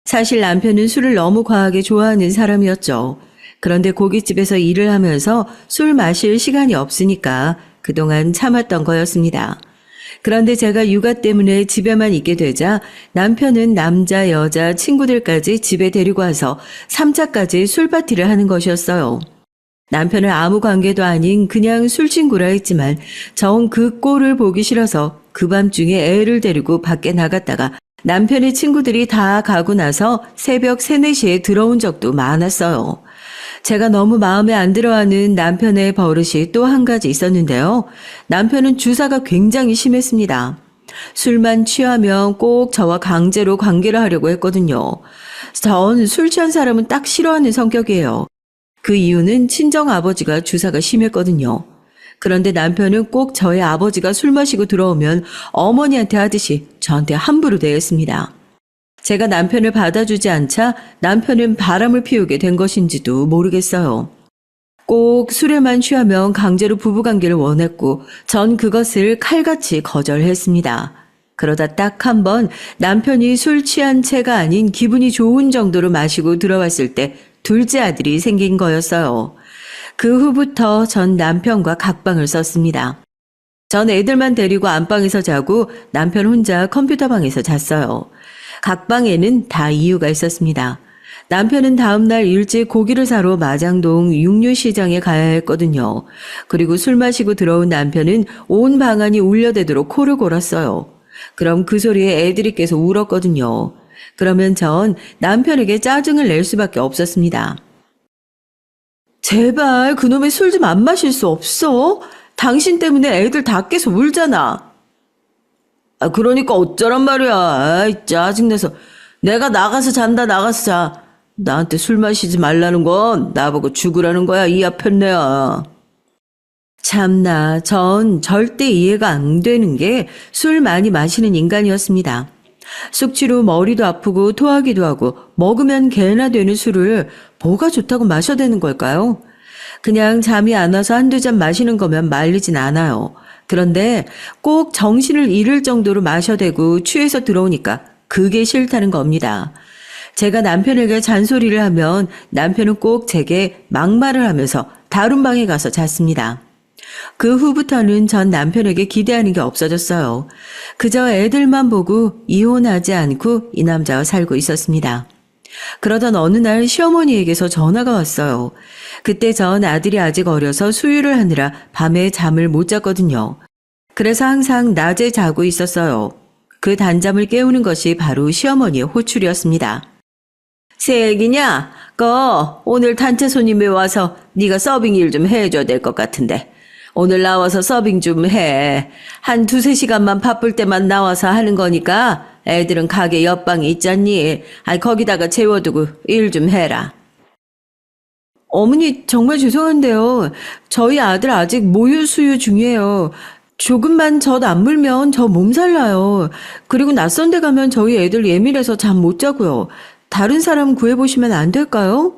사실 남편은 술을 너무 과하게 좋아하는 사람이었죠. 그런데 고깃집에서 일을 하면서 술 마실 시간이 없으니까 그동안 참았던 거였습니다. 그런데 제가 육아 때문에 집에만 있게 되자 남편은 남자, 여자, 친구들까지 집에 데리고 와서 3차까지 술파티를 하는 것이었어요. 남편은 아무 관계도 아닌 그냥 술친구라 했지만 정 그 꼴을 보기 싫어서 그 밤중에 애를 데리고 밖에 나갔다가 남편의 친구들이 다 가고 나서 새벽 3, 4시에 들어온 적도 많았어요. 제가 너무 마음에 안 들어하는 남편의 버릇이 또 한 가지 있었는데요. 남편은 주사가 굉장히 심했습니다. 술만 취하면 꼭 저와 강제로 관계를 하려고 했거든요. 전 술 취한 사람은 딱 싫어하는 성격이에요. 그 이유는 친정아버지가 주사가 심했거든요. 그런데 남편은 꼭 저의 아버지가 술 마시고 들어오면 어머니한테 하듯이 저한테 함부로 대했습니다. 제가 남편을 받아주지 않자 남편은 바람을 피우게 된 것인지도 모르겠어요. 꼭 술에만 취하면 강제로 부부관계를 원했고 전 그것을 칼같이 거절했습니다. 그러다 딱 한 번 남편이 술 취한 채가 아닌 기분이 좋은 정도로 마시고 들어왔을 때 둘째 아들이 생긴 거였어요. 그 후부터 전 남편과 각방을 썼습니다. 전 애들만 데리고 안방에서 자고 남편 혼자 컴퓨터방에서 잤어요. 각방에는 다 이유가 있었습니다. 남편은 다음날 일찍 고기를 사러 마장동 육류시장에 가야 했거든요. 그리고 술 마시고 들어온 남편은 온 방안이 울려대도록 코를 골았어요. 그럼 그 소리에 애들이 계속 울었거든요. 그러면 전 남편에게 짜증을 낼 수밖에 없었습니다. 제발 그놈의 술 좀 안 마실 수 없어? 당신 때문에 애들 다 깨서 울잖아. 그러니까 어쩌란 말이야. 아이, 짜증내서. 내가 나가서 잔다, 나가서 자. 나한테 술 마시지 말라는 건 나보고 죽으라는 거야, 이하 편내야. 참나, 전 절대 이해가 안 되는 게 술 많이 마시는 인간이었습니다. 숙취로 머리도 아프고 토하기도 하고 먹으면 개나 되는 술을 뭐가 좋다고 마셔야 되는 걸까요? 그냥 잠이 안 와서 한두 잔 마시는 거면 말리진 않아요. 그런데 꼭 정신을 잃을 정도로 마셔대고 취해서 들어오니까 그게 싫다는 겁니다. 제가 남편에게 잔소리를 하면 남편은 꼭 제게 막말을 하면서 다른 방에 가서 잤습니다. 그 후부터는 전 남편에게 기대하는 게 없어졌어요. 그저 애들만 보고 이혼하지 않고 이 남자와 살고 있었습니다. 그러던 어느 날 시어머니에게서 전화가 왔어요. 그때 전 아들이 아직 어려서 수유를 하느라 밤에 잠을 못 잤거든요. 그래서 항상 낮에 자고 있었어요. 그 단잠을 깨우는 것이 바로 시어머니의 호출이었습니다. 새 얘기냐? 오늘 단체 손님이 와서 네가 서빙 일 좀 해줘야 될 것 같은데. 오늘 나와서 서빙 좀 해. 한 2-3시간만 바쁠 때만 나와서 하는 거니까 애들은 가게 옆방에 있잖니. 거기다가 재워두고 일 좀 해라. 어머니 정말 죄송한데요. 저희 아들 아직 모유 수유 중이에요. 조금만 젖 안 물면 저 몸살 나요. 그리고 낯선 데 가면 저희 애들 예민해서 잠 못 자고요. 다른 사람 구해보시면 안 될까요?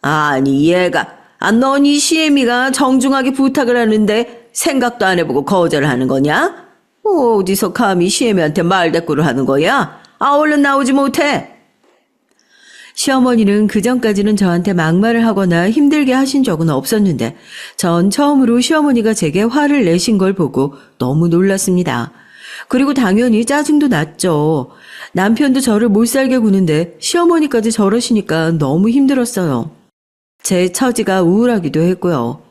아니 얘가 넌 이 시애미가 정중하게 부탁을 하는데 생각도 안 해보고 거절하는 거냐? 어디서 감히 시애미한테 말대꾸를 하는 거야? 얼른 나오지 못해. 시어머니는 그전까지는 저한테 막말을 하거나 힘들게 하신 적은 없었는데 전 처음으로 시어머니가 제게 화를 내신 걸 보고 너무 놀랐습니다. 그리고 당연히 짜증도 났죠. 남편도 저를 못 살게 구는데 시어머니까지 저러시니까 너무 힘들었어요. 제 처지가 우울하기도 했고요.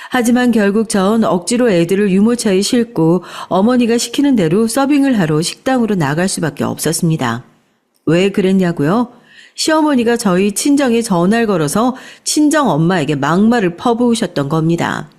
하지만 결국 전 억지로 애들을 유모차에 싣고 어머니가 시키는 대로 서빙을 하러 식당으로 나갈 수밖에 없었습니다. 왜 그랬냐고요? 시어머니가 저희 친정에 전화를 걸어서 친정 엄마에게 막말을 퍼부으셨던 겁니다.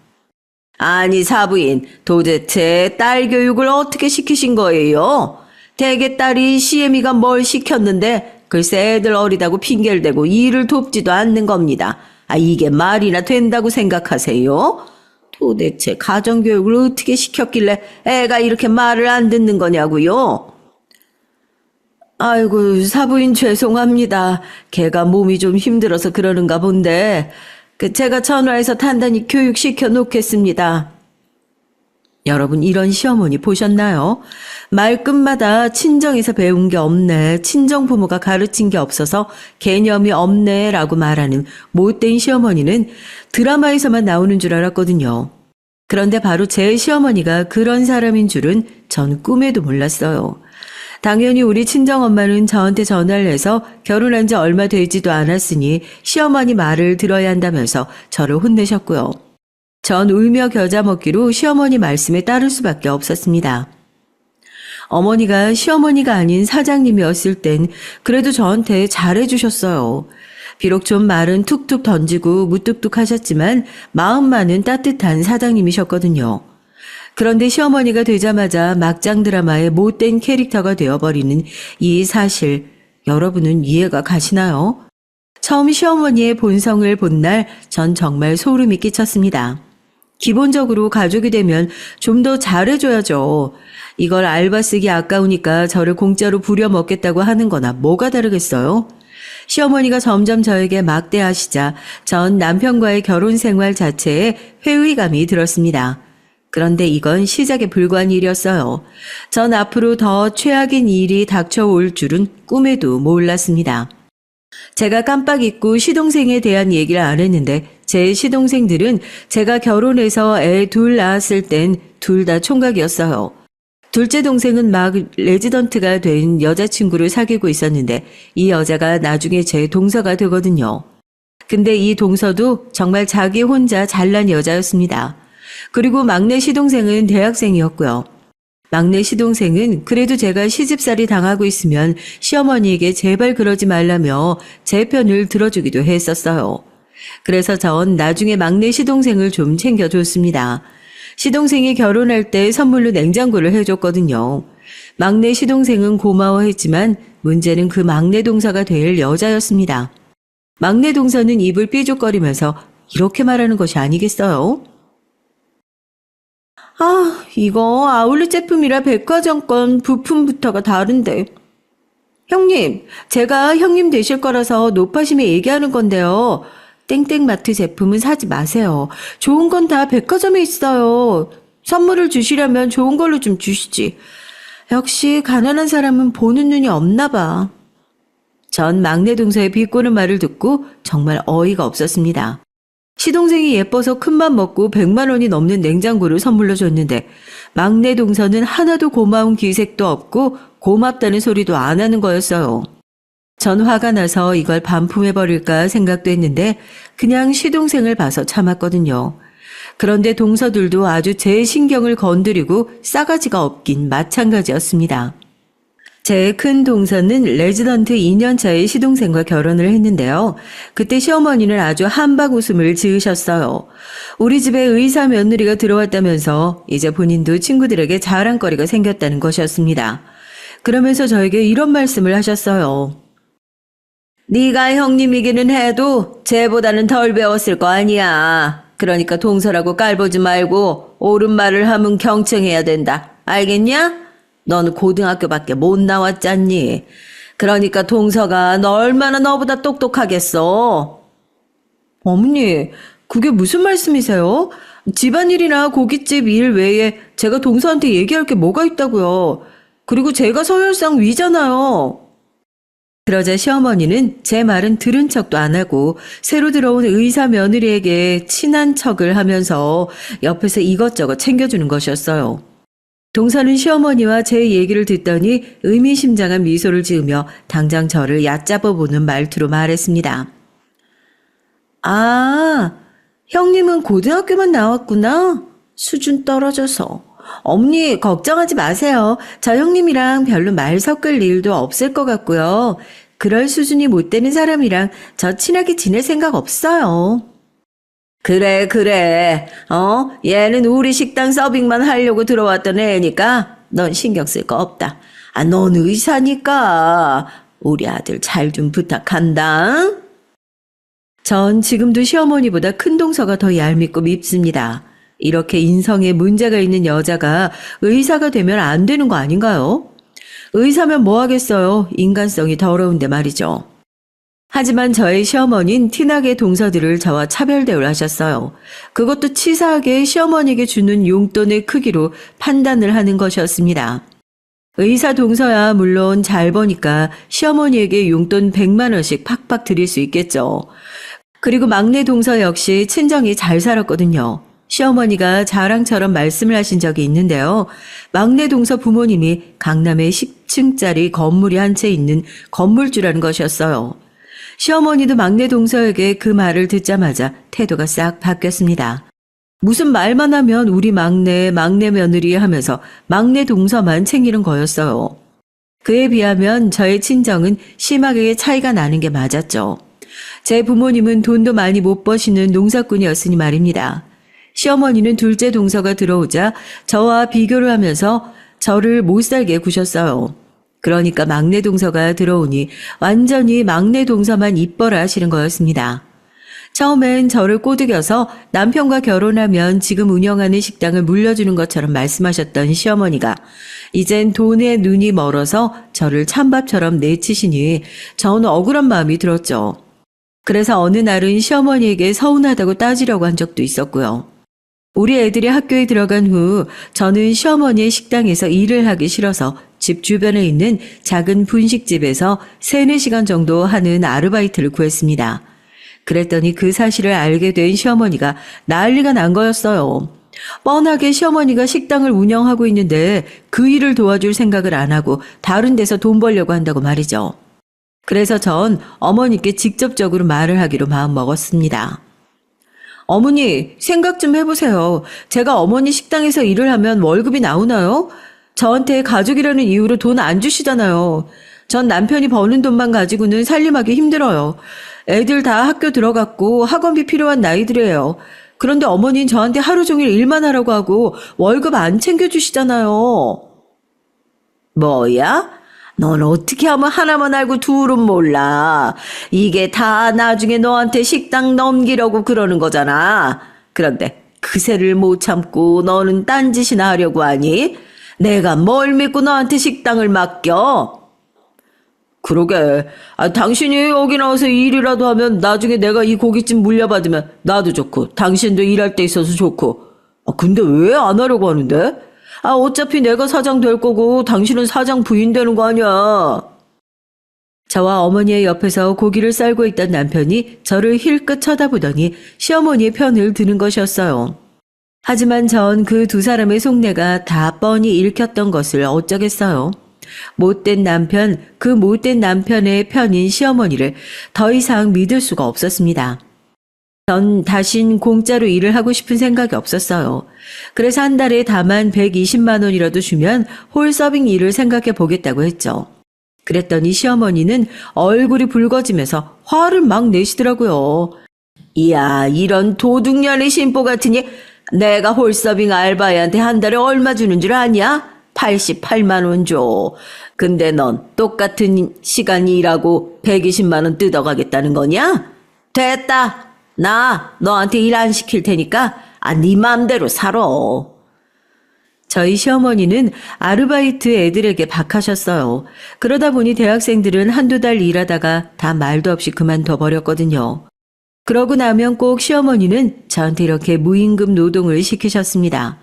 아니 사부인, 도대체 딸 교육을 어떻게 시키신 거예요? 대개 딸이 시애미가 뭘 시켰는데 글쎄 애들 어리다고 핑계를 대고 일을 돕지도 않는 겁니다. 이게 말이나 된다고 생각하세요? 도대체 가정교육을 어떻게 시켰길래 애가 이렇게 말을 안 듣는 거냐고요? 아이고, 사부인 죄송합니다. 걔가 몸이 좀 힘들어서 그러는가 본데, 제가 전화해서 단단히 교육시켜 놓겠습니다. 여러분, 이런 시어머니 보셨나요? 말끝마다 친정에서 배운 게 없네, 친정 부모가 가르친 게 없어서 개념이 없네 라고 말하는 못된 시어머니는 드라마에서만 나오는 줄 알았거든요. 그런데 바로 제 시어머니가 그런 사람인 줄은 전 꿈에도 몰랐어요. 당연히 우리 친정엄마는 저한테 전화를 해서 결혼한 지 얼마 되지도 않았으니 시어머니 말을 들어야 한다면서 저를 혼내셨고요. 전 울며 겨자 먹기로 시어머니 말씀에 따를 수밖에 없었습니다. 어머니가 시어머니가 아닌 사장님이었을 땐 그래도 저한테 잘해주셨어요. 비록 좀 말은 툭툭 던지고 무뚝뚝하셨지만 마음만은 따뜻한 사장님이셨거든요. 그런데 시어머니가 되자마자 막장 드라마의 못된 캐릭터가 되어버리는 이 사실, 여러분은 이해가 가시나요? 처음 시어머니의 본성을 본 날 전 정말 소름이 끼쳤습니다. 기본적으로 가족이 되면 좀 더 잘해줘야죠. 이걸 알바 쓰기 아까우니까 저를 공짜로 부려먹겠다고 하는 거나 뭐가 다르겠어요? 시어머니가 점점 저에게 막대하시자 전 남편과의 결혼 생활 자체에 회의감이 들었습니다. 그런데 이건 시작에 불과한 일이었어요. 전 앞으로 더 최악인 일이 닥쳐올 줄은 꿈에도 몰랐습니다. 제가 깜빡 잊고 시동생에 대한 얘기를 안 했는데 제 시동생들은 제가 결혼해서 애 둘 낳았을 땐 둘 다 총각이었어요. 둘째 동생은 막 레지던트가 된 여자친구를 사귀고 있었는데 이 여자가 나중에 제 동서가 되거든요. 근데 이 동서도 정말 자기 혼자 잘난 여자였습니다. 그리고 막내 시동생은 대학생이었고요. 막내 시동생은 그래도 제가 시집살이 당하고 있으면 시어머니에게 제발 그러지 말라며 제 편을 들어주기도 했었어요. 그래서 전 나중에 막내 시동생을 좀 챙겨줬습니다. 시동생이 결혼할 때 선물로 냉장고를 해줬거든요. 막내 시동생은 고마워했지만 문제는 그 막내 동서가 될 여자였습니다. 막내 동서는 입을 삐죽거리면서 이렇게 말하는 것이 아니겠어요? 이거 아울렛 제품이라 백화점권 부품부터가 다른데. 형님, 제가 형님 되실 거라서 높아심에 얘기하는 건데요. 땡땡마트 제품은 사지 마세요. 좋은 건 다 백화점에 있어요. 선물을 주시려면 좋은 걸로 좀 주시지. 역시 가난한 사람은 보는 눈이 없나 봐. 전 막내 동서의 비꼬는 말을 듣고 정말 어이가 없었습니다. 시동생이 예뻐서 큰맘 먹고 100만 원이 넘는 냉장고를 선물로 줬는데 막내 동서는 하나도 고마운 기색도 없고 고맙다는 소리도 안 하는 거였어요. 전 화가 나서 이걸 반품해버릴까 생각도 했는데 그냥 시동생을 봐서 참았거든요. 그런데 동서들도 아주 제 신경을 건드리고 싸가지가 없긴 마찬가지였습니다. 제 큰 동서는 레지던트 2년차의 시동생과 결혼을 했는데요. 그때 시어머니는 아주 한박 웃음을 지으셨어요. 우리 집에 의사 며느리가 들어왔다면서 이제 본인도 친구들에게 자랑거리가 생겼다는 것이었습니다. 그러면서 저에게 이런 말씀을 하셨어요. 네가 형님이기는 해도 쟤보다는 덜 배웠을 거 아니야. 그러니까 동서라고 깔보지 말고 옳은 말을 하면 경청해야 된다. 알겠냐? 넌 고등학교밖에 못 나왔잖니. 그러니까 동서가 너 얼마나 너보다 똑똑하겠어. 어머니, 그게 무슨 말씀이세요? 집안일이나 고깃집 일 외에 제가 동서한테 얘기할 게 뭐가 있다고요. 그리고 제가 서열상 위잖아요. 그러자 시어머니는 제 말은 들은 척도 안 하고 새로 들어온 의사 며느리에게 친한 척을 하면서 옆에서 이것저것 챙겨주는 것이었어요. 동서는 시어머니와 제 얘기를 듣더니 의미심장한 미소를 지으며 당장 저를 얕잡아 보는 말투로 말했습니다. 아, 형님은 고등학교만 나왔구나. 수준 떨어져서. 어머니 걱정하지 마세요. 저 형님이랑 별로 말 섞을 일도 없을 것 같고요. 그럴 수준이 못 되는 사람이랑 저 친하게 지낼 생각 없어요. 그래. 얘는 우리 식당 서빙만 하려고 들어왔던 애니까 넌 신경 쓸 거 없다. 넌 의사니까 우리 아들 잘 좀 부탁한다. 전 지금도 시어머니보다 큰 동서가 더 얄밉고 밉습니다. 이렇게 인성에 문제가 있는 여자가 의사가 되면 안 되는 거 아닌가요? 의사면 뭐 하겠어요. 인간성이 더러운데 말이죠. 하지만 저의 시어머니는 티나게 동서들을 저와 차별 대우를 하셨어요. 그것도 치사하게 시어머니에게 주는 용돈의 크기로 판단을 하는 것이었습니다. 의사 동서야 물론 잘 버니까 시어머니에게 용돈 100만 원씩 팍팍 드릴 수 있겠죠. 그리고 막내 동서 역시 친정이 잘 살았거든요. 시어머니가 자랑처럼 말씀을 하신 적이 있는데요. 막내 동서 부모님이 강남에 10층짜리 건물이 한 채 있는 건물주라는 것이었어요. 시어머니도 막내 동서에게 그 말을 듣자마자 태도가 싹 바뀌었습니다. 무슨 말만 하면 우리 막내 며느리 하면서 막내 동서만 챙기는 거였어요. 그에 비하면 저의 친정은 심하게 차이가 나는 게 맞았죠. 제 부모님은 돈도 많이 못 버시는 농사꾼이었으니 말입니다. 시어머니는 둘째 동서가 들어오자 저와 비교를 하면서 저를 못살게 구셨어요. 그러니까 막내 동서가 들어오니 완전히 막내 동서만 이뻐라 하시는 거였습니다. 처음엔 저를 꼬드겨서 남편과 결혼하면 지금 운영하는 식당을 물려주는 것처럼 말씀하셨던 시어머니가 이젠 돈에 눈이 멀어서 저를 찬밥처럼 내치시니 저는 억울한 마음이 들었죠. 그래서 어느 날은 시어머니에게 서운하다고 따지려고 한 적도 있었고요. 우리 애들이 학교에 들어간 후 저는 시어머니의 식당에서 일을 하기 싫어서 집 주변에 있는 작은 분식집에서 3-4시간 정도 하는 아르바이트를 구했습니다. 그랬더니 그 사실을 알게 된 시어머니가 난리가 난 거였어요. 뻔하게 시어머니가 식당을 운영하고 있는데 그 일을 도와줄 생각을 안 하고 다른 데서 돈 벌려고 한다고 말이죠. 그래서 전 어머니께 직접적으로 말을 하기로 마음먹었습니다. 어머니, 생각 좀 해보세요. 제가 어머니 식당에서 일을 하면 월급이 나오나요? 저한테 가족이라는 이유로 돈 안 주시잖아요. 전 남편이 버는 돈만 가지고는 살림하기 힘들어요. 애들 다 학교 들어갔고 학원비 필요한 나이들이에요. 그런데 어머니는 저한테 하루 종일 일만 하라고 하고 월급 안 챙겨주시잖아요. 뭐야? 넌 어떻게 하면 하나만 알고 둘은 몰라. 이게 다 나중에 너한테 식당 넘기려고 그러는 거잖아. 그런데 그새를 못 참고 너는 딴짓이나 하려고 하니? 내가 뭘 믿고 너한테 식당을 맡겨? 그러게. 당신이 여기 나와서 일이라도 하면 나중에 내가 이 고깃집 물려받으면 나도 좋고 당신도 일할 때 있어서 좋고. 근데 왜 안 하려고 하는데? 어차피 내가 사장 될 거고 당신은 사장 부인 되는 거 아니야. 저와 어머니의 옆에서 고기를 썰고 있던 남편이 저를 힐끗 쳐다보더니 시어머니의 편을 드는 것이었어요. 하지만 전 그 두 사람의 속내가 다 뻔히 읽혔던 것을 어쩌겠어요. 못된 남편, 그 못된 남편의 편인 시어머니를 더 이상 믿을 수가 없었습니다. 전 다신 공짜로 일을 하고 싶은 생각이 없었어요. 그래서 한 달에 다만 120만 원이라도 주면 홀 서빙 일을 생각해 보겠다고 했죠. 그랬더니 시어머니는 얼굴이 붉어지면서 화를 막 내시더라고요. 이야, 이런 도둑년의 심보 같으니 내가 홀 서빙 알바애한테 한 달에 얼마 주는 줄 아냐? 88만 원 줘. 근데 넌 똑같은 시간 일하고 120만 원 뜯어가겠다는 거냐? 됐다. 나 너한테 일 안 시킬 테니까 네 맘대로 살아. 저희 시어머니는 아르바이트 애들에게 박하셨어요. 그러다 보니 대학생들은 한두 달 일하다가 다 말도 없이 그만둬 버렸거든요. 그러고 나면 꼭 시어머니는 저한테 이렇게 무임금 노동을 시키셨습니다.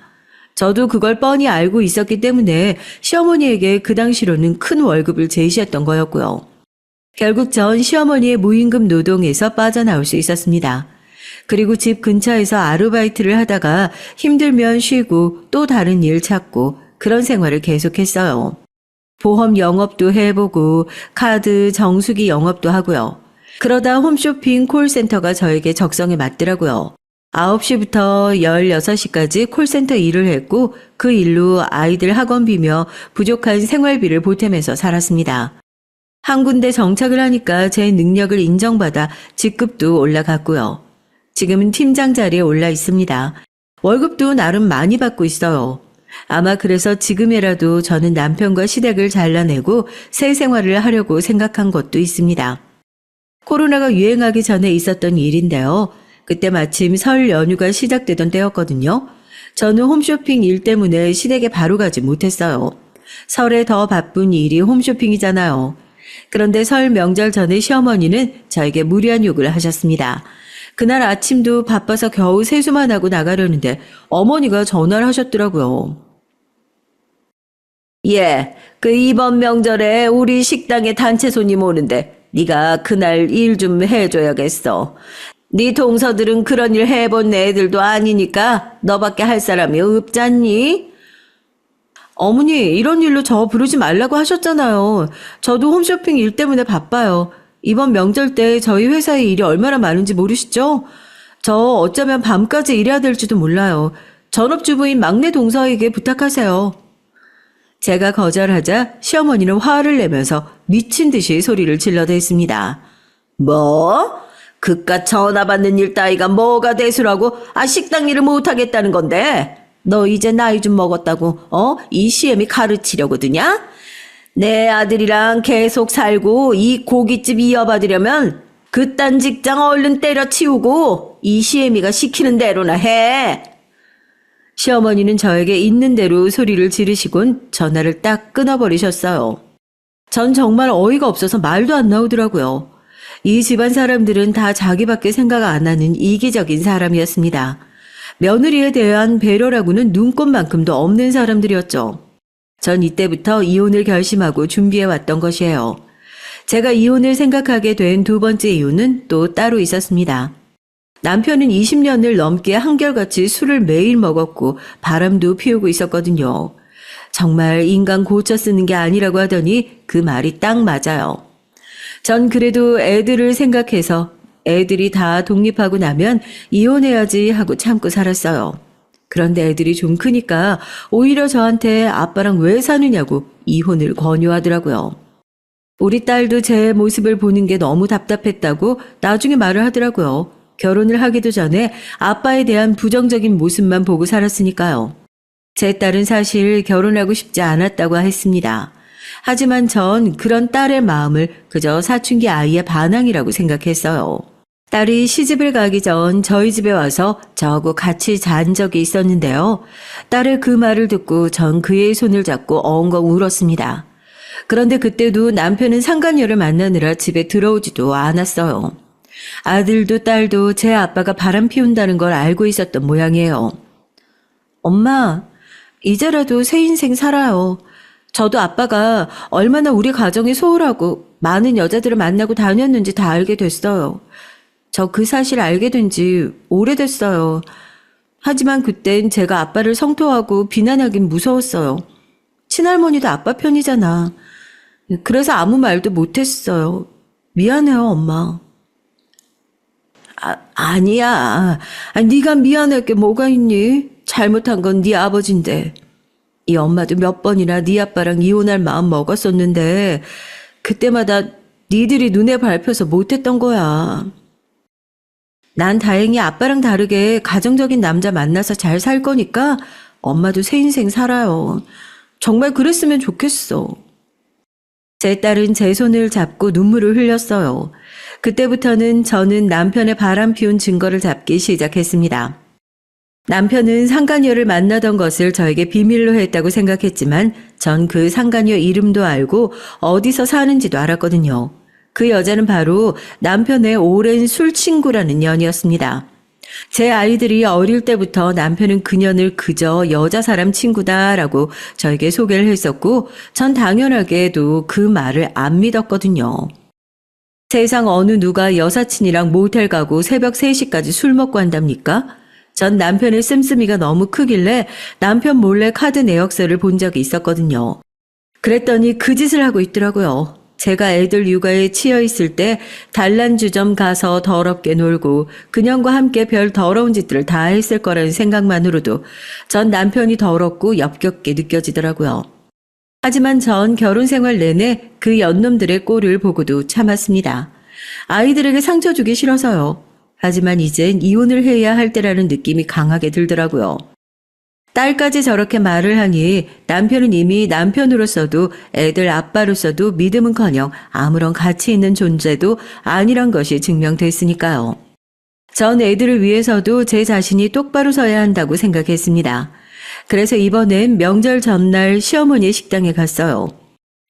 저도 그걸 뻔히 알고 있었기 때문에 시어머니에게 그 당시로는 큰 월급을 제시했던 거였고요. 결국 전 시어머니의 무임금 노동에서 빠져나올 수 있었습니다. 그리고 집 근처에서 아르바이트를 하다가 힘들면 쉬고 또 다른 일 찾고 그런 생활을 계속했어요. 보험 영업도 해보고 카드 정수기 영업도 하고요. 그러다 홈쇼핑 콜센터가 저에게 적성에 맞더라고요. 9시부터 16시까지 콜센터 일을 했고 그 일로 아이들 학원비며 부족한 생활비를 보태면서 살았습니다. 한 군데 정착을 하니까 제 능력을 인정받아 직급도 올라갔고요. 지금은 팀장 자리에 올라 있습니다. 월급도 나름 많이 받고 있어요. 아마 그래서 지금이라도 저는 남편과 시댁을 잘라내고 새 생활을 하려고 생각한 것도 있습니다. 코로나가 유행하기 전에 있었던 일인데요. 그때 마침 설 연휴가 시작되던 때였거든요. 저는 홈쇼핑 일 때문에 시댁에 바로 가지 못했어요. 설에 더 바쁜 일이 홈쇼핑이잖아요. 그런데 설 명절 전에 시어머니는 저에게 무리한 요구를 하셨습니다. 그날 아침도 바빠서 겨우 세수만 하고 나가려는데 어머니가 전화를 하셨더라고요. 그 이번 명절에 우리 식당에 단체 손님 오는데 네가 그날 일 좀 해줘야겠어. 네 동서들은 그런 일 해본 애들도 아니니까 너밖에 할 사람이 없잖니? 어머니, 이런 일로 저 부르지 말라고 하셨잖아요. 저도 홈쇼핑 일 때문에 바빠요. 이번 명절 때 저희 회사에 일이 얼마나 많은지 모르시죠? 저 어쩌면 밤까지 일해야 될지도 몰라요. 전업주부인 막내 동서에게 부탁하세요. 제가 거절하자 시어머니는 화를 내면서 미친 듯이 소리를 질러댔습니다. 뭐? 그깟 전화 받는 일 따위가 뭐가 대수라고 식당 일을 못하겠다는 건데? 너 이제 나이 좀 먹었다고 이 시엠이 가르치려고 드냐? 내 아들이랑 계속 살고 이 고깃집 이어받으려면 그딴 직장 얼른 때려치우고 이 시애미가 시키는 대로나 해. 시어머니는 저에게 있는 대로 소리를 지르시곤 전화를 딱 끊어버리셨어요. 전 정말 어이가 없어서 말도 안 나오더라고요. 이 집안 사람들은 다 자기밖에 생각 안 하는 이기적인 사람이었습니다. 며느리에 대한 배려라고는 눈꼽만큼도 없는 사람들이었죠. 전 이때부터 이혼을 결심하고 준비해왔던 것이에요. 제가 이혼을 생각하게 된 두 번째 이유는 또 따로 있었습니다. 남편은 20년을 넘게 한결같이 술을 매일 먹었고 바람도 피우고 있었거든요. 정말 인간 고쳐 쓰는 게 아니라고 하더니 그 말이 딱 맞아요. 전 그래도 애들을 생각해서 애들이 다 독립하고 나면 이혼해야지 하고 참고 살았어요. 그런데 애들이 좀 크니까 오히려 저한테 아빠랑 왜 사느냐고 이혼을 권유하더라고요. 우리 딸도 제 모습을 보는 게 너무 답답했다고 나중에 말을 하더라고요. 결혼을 하기도 전에 아빠에 대한 부정적인 모습만 보고 살았으니까요. 제 딸은 사실 결혼하고 싶지 않았다고 했습니다. 하지만 전 그런 딸의 마음을 그저 사춘기 아이의 반항이라고 생각했어요. 딸이 시집을 가기 전 저희 집에 와서 저하고 같이 잔 적이 있었는데요. 딸의 그 말을 듣고 전 그의 손을 잡고 엉엉 울었습니다. 그런데 그때도 남편은 상간녀를 만나느라 집에 들어오지도 않았어요. 아들도 딸도 제 아빠가 바람 피운다는 걸 알고 있었던 모양이에요. 엄마, 이제라도 새 인생 살아요. 저도 아빠가 얼마나 우리 가정이 소홀하고 많은 여자들을 만나고 다녔는지 다 알게 됐어요. 저 그 사실 알게 된 지 오래됐어요. 하지만 그땐 제가 아빠를 성토하고 비난하긴 무서웠어요. 친할머니도 아빠 편이잖아. 그래서 아무 말도 못했어요. 미안해요, 엄마. 아니야. 네가 미안할 게 뭐가 있니? 잘못한 건 네 아버지인데. 이 엄마도 몇 번이나 네 아빠랑 이혼할 마음 먹었었는데 그때마다 니들이 눈에 밟혀서 못했던 거야. 난 다행히 아빠랑 다르게 가정적인 남자 만나서 잘 살 거니까 엄마도 새 인생 살아요. 정말 그랬으면 좋겠어. 제 딸은 제 손을 잡고 눈물을 흘렸어요. 그때부터는 저는 남편의 바람 피운 증거를 잡기 시작했습니다. 남편은 상간녀를 만나던 것을 저에게 비밀로 했다고 생각했지만 전 그 상간녀 이름도 알고 어디서 사는지도 알았거든요. 그 여자는 바로 남편의 오랜 술 친구라는 년이었습니다. 제 아이들이 어릴 때부터 남편은 그년을 그저 여자 사람 친구다라고 저에게 소개를 했었고 전 당연하게도 그 말을 안 믿었거든요. 세상 어느 누가 여사친이랑 모텔 가고 새벽 3시까지 술 먹고 한답니까? 전 남편의 씀씀이가 너무 크길래 남편 몰래 카드 내역서를 본 적이 있었거든요. 그랬더니 그 짓을 하고 있더라고요. 제가 애들 육아에 치여 있을 때 단란주점 가서 더럽게 놀고 그년과 함께 별 더러운 짓들을 다 했을 거라는 생각만으로도 전 남편이 더럽고 역겹게 느껴지더라고요. 하지만 전 결혼 생활 내내 그 연놈들의 꼴을 보고도 참았습니다. 아이들에게 상처 주기 싫어서요. 하지만 이젠 이혼을 해야 할 때라는 느낌이 강하게 들더라고요. 딸까지 저렇게 말을 하니 남편은 이미 남편으로서도 애들 아빠로서도 믿음은커녕 아무런 가치 있는 존재도 아니란 것이 증명됐으니까요. 전 애들을 위해서도 제 자신이 똑바로 서야 한다고 생각했습니다. 그래서 이번엔 명절 전날 시어머니의 식당에 갔어요.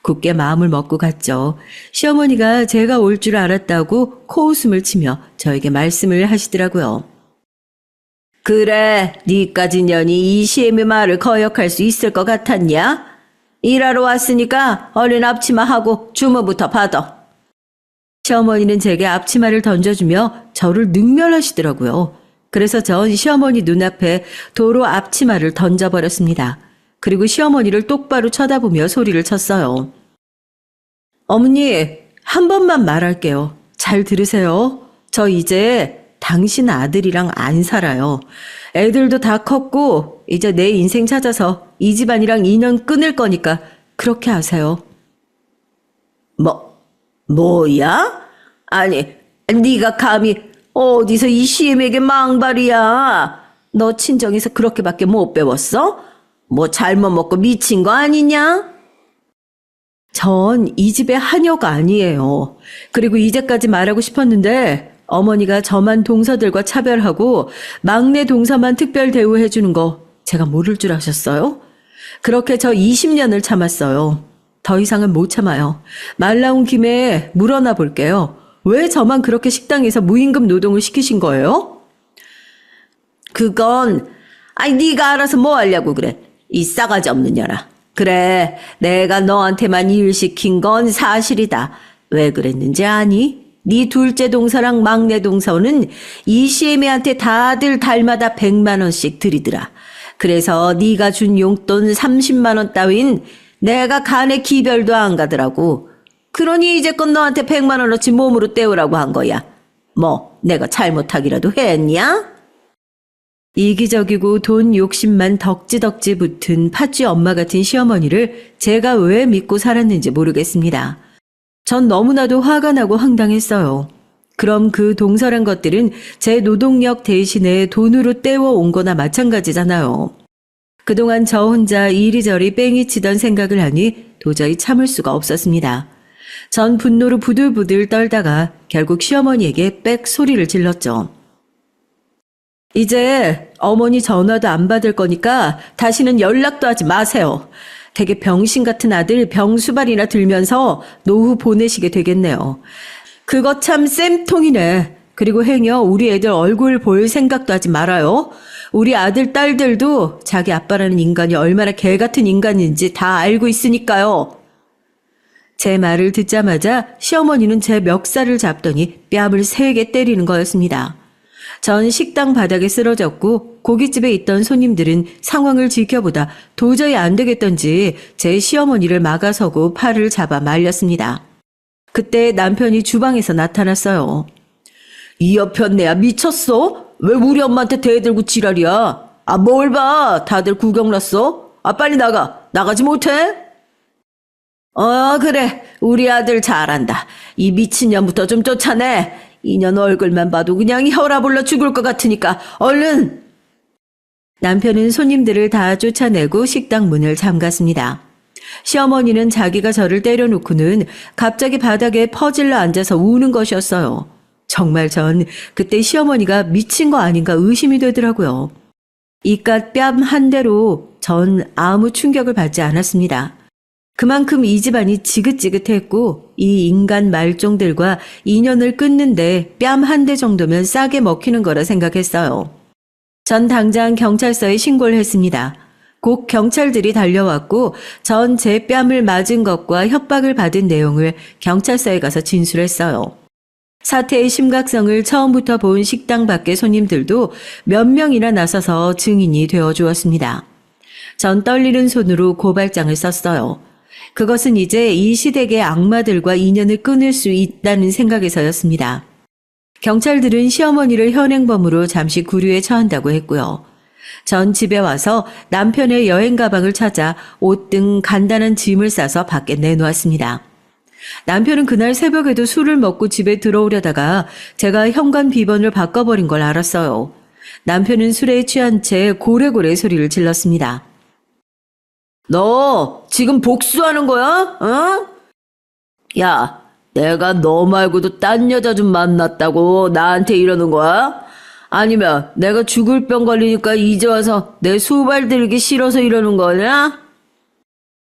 굳게 마음을 먹고 갔죠. 시어머니가 제가 올 줄 알았다고 코웃음을 치며 저에게 말씀을 하시더라고요. 그래, 니까지 년이 이 시엠의 말을 거역할 수 있을 것 같았냐? 일하러 왔으니까 얼른 앞치마하고 주문부터 받아. 시어머니는 제게 앞치마를 던져주며 저를 능멸하시더라고요. 그래서 전 시어머니 눈앞에 도로 앞치마를 던져버렸습니다. 그리고 시어머니를 똑바로 쳐다보며 소리를 쳤어요. 어머니, 한 번만 말할게요. 잘 들으세요. 저 이제 당신 아들이랑 안 살아요. 애들도 다 컸고 이제 내 인생 찾아서 이 집안이랑 인연 끊을 거니까 그렇게 하세요. 뭐야? 아니, 네가 감히 어디서 이 시엠에게 망발이야. 너 친정에서 그렇게밖에 못 배웠어? 뭐 잘못 먹고 미친 거 아니냐? 전 이 집의 하녀가 아니에요. 그리고 이제까지 말하고 싶었는데 어머니가 저만 동서들과 차별하고 막내 동서만 특별 대우해주는 거 제가 모를 줄 아셨어요? 그렇게 저 20년을 참았어요. 더 이상은 못 참아요. 말 나온 김에 물어나 볼게요. 왜 저만 그렇게 식당에서 무임금 노동을 시키신 거예요? 그건 네가 알아서 뭐 하려고 그래. 이 싸가지 없는 년아. 그래, 내가 너한테만 일 시킨 건 사실이다. 왜 그랬는지 아니? 네 둘째 동서랑 막내 동서는 이 시애미한테 다들 달마다 100만 원씩 드리더라. 그래서 네가 준 용돈 30만 원 따윈 내가 간에 기별도 안 가더라고. 그러니 이제껏 너한테 100만 원어치 몸으로 때우라고 한 거야. 뭐 내가 잘못하기라도 했냐? 이기적이고 돈 욕심만 덕지덕지 붙은 팥쥐 엄마 같은 시어머니를 제가 왜 믿고 살았는지 모르겠습니다. 전 너무나도 화가 나고 황당했어요. 그럼 그 동서란 것들은 제 노동력 대신에 돈으로 떼워온 거나 마찬가지잖아요. 그동안 저 혼자 이리저리 뺑이 치던 생각을 하니 도저히 참을 수가 없었습니다. 전 분노로 부들부들 떨다가 결국 시어머니에게 빽 소리를 질렀죠. 이제 어머니 전화도 안 받을 거니까 다시는 연락도 하지 마세요. 되게 병신 같은 아들 병수발이나 들면서 노후 보내시게 되겠네요. 그거 참 쌤통이네. 그리고 행여 우리 애들 얼굴 볼 생각도 하지 말아요. 우리 아들 딸들도 자기 아빠라는 인간이 얼마나 개 같은 인간인지 다 알고 있으니까요. 제 말을 듣자마자 시어머니는 제 멱살을 잡더니 뺨을 세게 때리는 거였습니다. 전 식당 바닥에 쓰러졌고 고깃집에 있던 손님들은 상황을 지켜보다 도저히 안 되겠던지 제 시어머니를 막아서고 팔을 잡아 말렸습니다. 그때 남편이 주방에서 나타났어요. 이 여편네야 미쳤어? 왜 우리 엄마한테 대들고 지랄이야? 뭘 봐? 다들 구경 났어? 빨리 나가지 못해? 그래. 우리 아들 잘한다. 이 미친년부터 좀 쫓아내. 이년 얼굴만 봐도 그냥 혈압 올라 죽을 것 같으니까 얼른! 남편은 손님들을 다 쫓아내고 식당 문을 잠갔습니다. 시어머니는 자기가 저를 때려놓고는 갑자기 바닥에 퍼질러 앉아서 우는 것이었어요. 정말 전 그때 시어머니가 미친 거 아닌가 의심이 되더라고요. 이깟 뺨 한 대로 전 아무 충격을 받지 않았습니다. 그만큼 이 집안이 지긋지긋했고 이 인간 말종들과 인연을 끊는데 뺨 한 대 정도면 싸게 먹히는 거라 생각했어요. 전 당장 경찰서에 신고를 했습니다. 곧 경찰들이 달려왔고 전 제 뺨을 맞은 것과 협박을 받은 내용을 경찰서에 가서 진술했어요. 사태의 심각성을 처음부터 본 식당 밖의 손님들도 몇 명이나 나서서 증인이 되어 주었습니다. 전 떨리는 손으로 고발장을 썼어요. 그것은 이제 이 시댁의 악마들과 인연을 끊을 수 있다는 생각에서였습니다. 경찰들은 시어머니를 현행범으로 잠시 구류에 처한다고 했고요. 전 집에 와서 남편의 여행 가방을 찾아 옷 등 간단한 짐을 싸서 밖에 내놓았습니다. 남편은 그날 새벽에도 술을 먹고 집에 들어오려다가 제가 현관 비번을 바꿔버린 걸 알았어요. 남편은 술에 취한 채 고래고래 소리를 질렀습니다. 너 지금 복수하는 거야? 어? 야, 내가 너 말고도 딴 여자 좀 만났다고 나한테 이러는 거야? 아니면 내가 죽을 병 걸리니까 이제 와서 내 수발 들기 싫어서 이러는 거냐?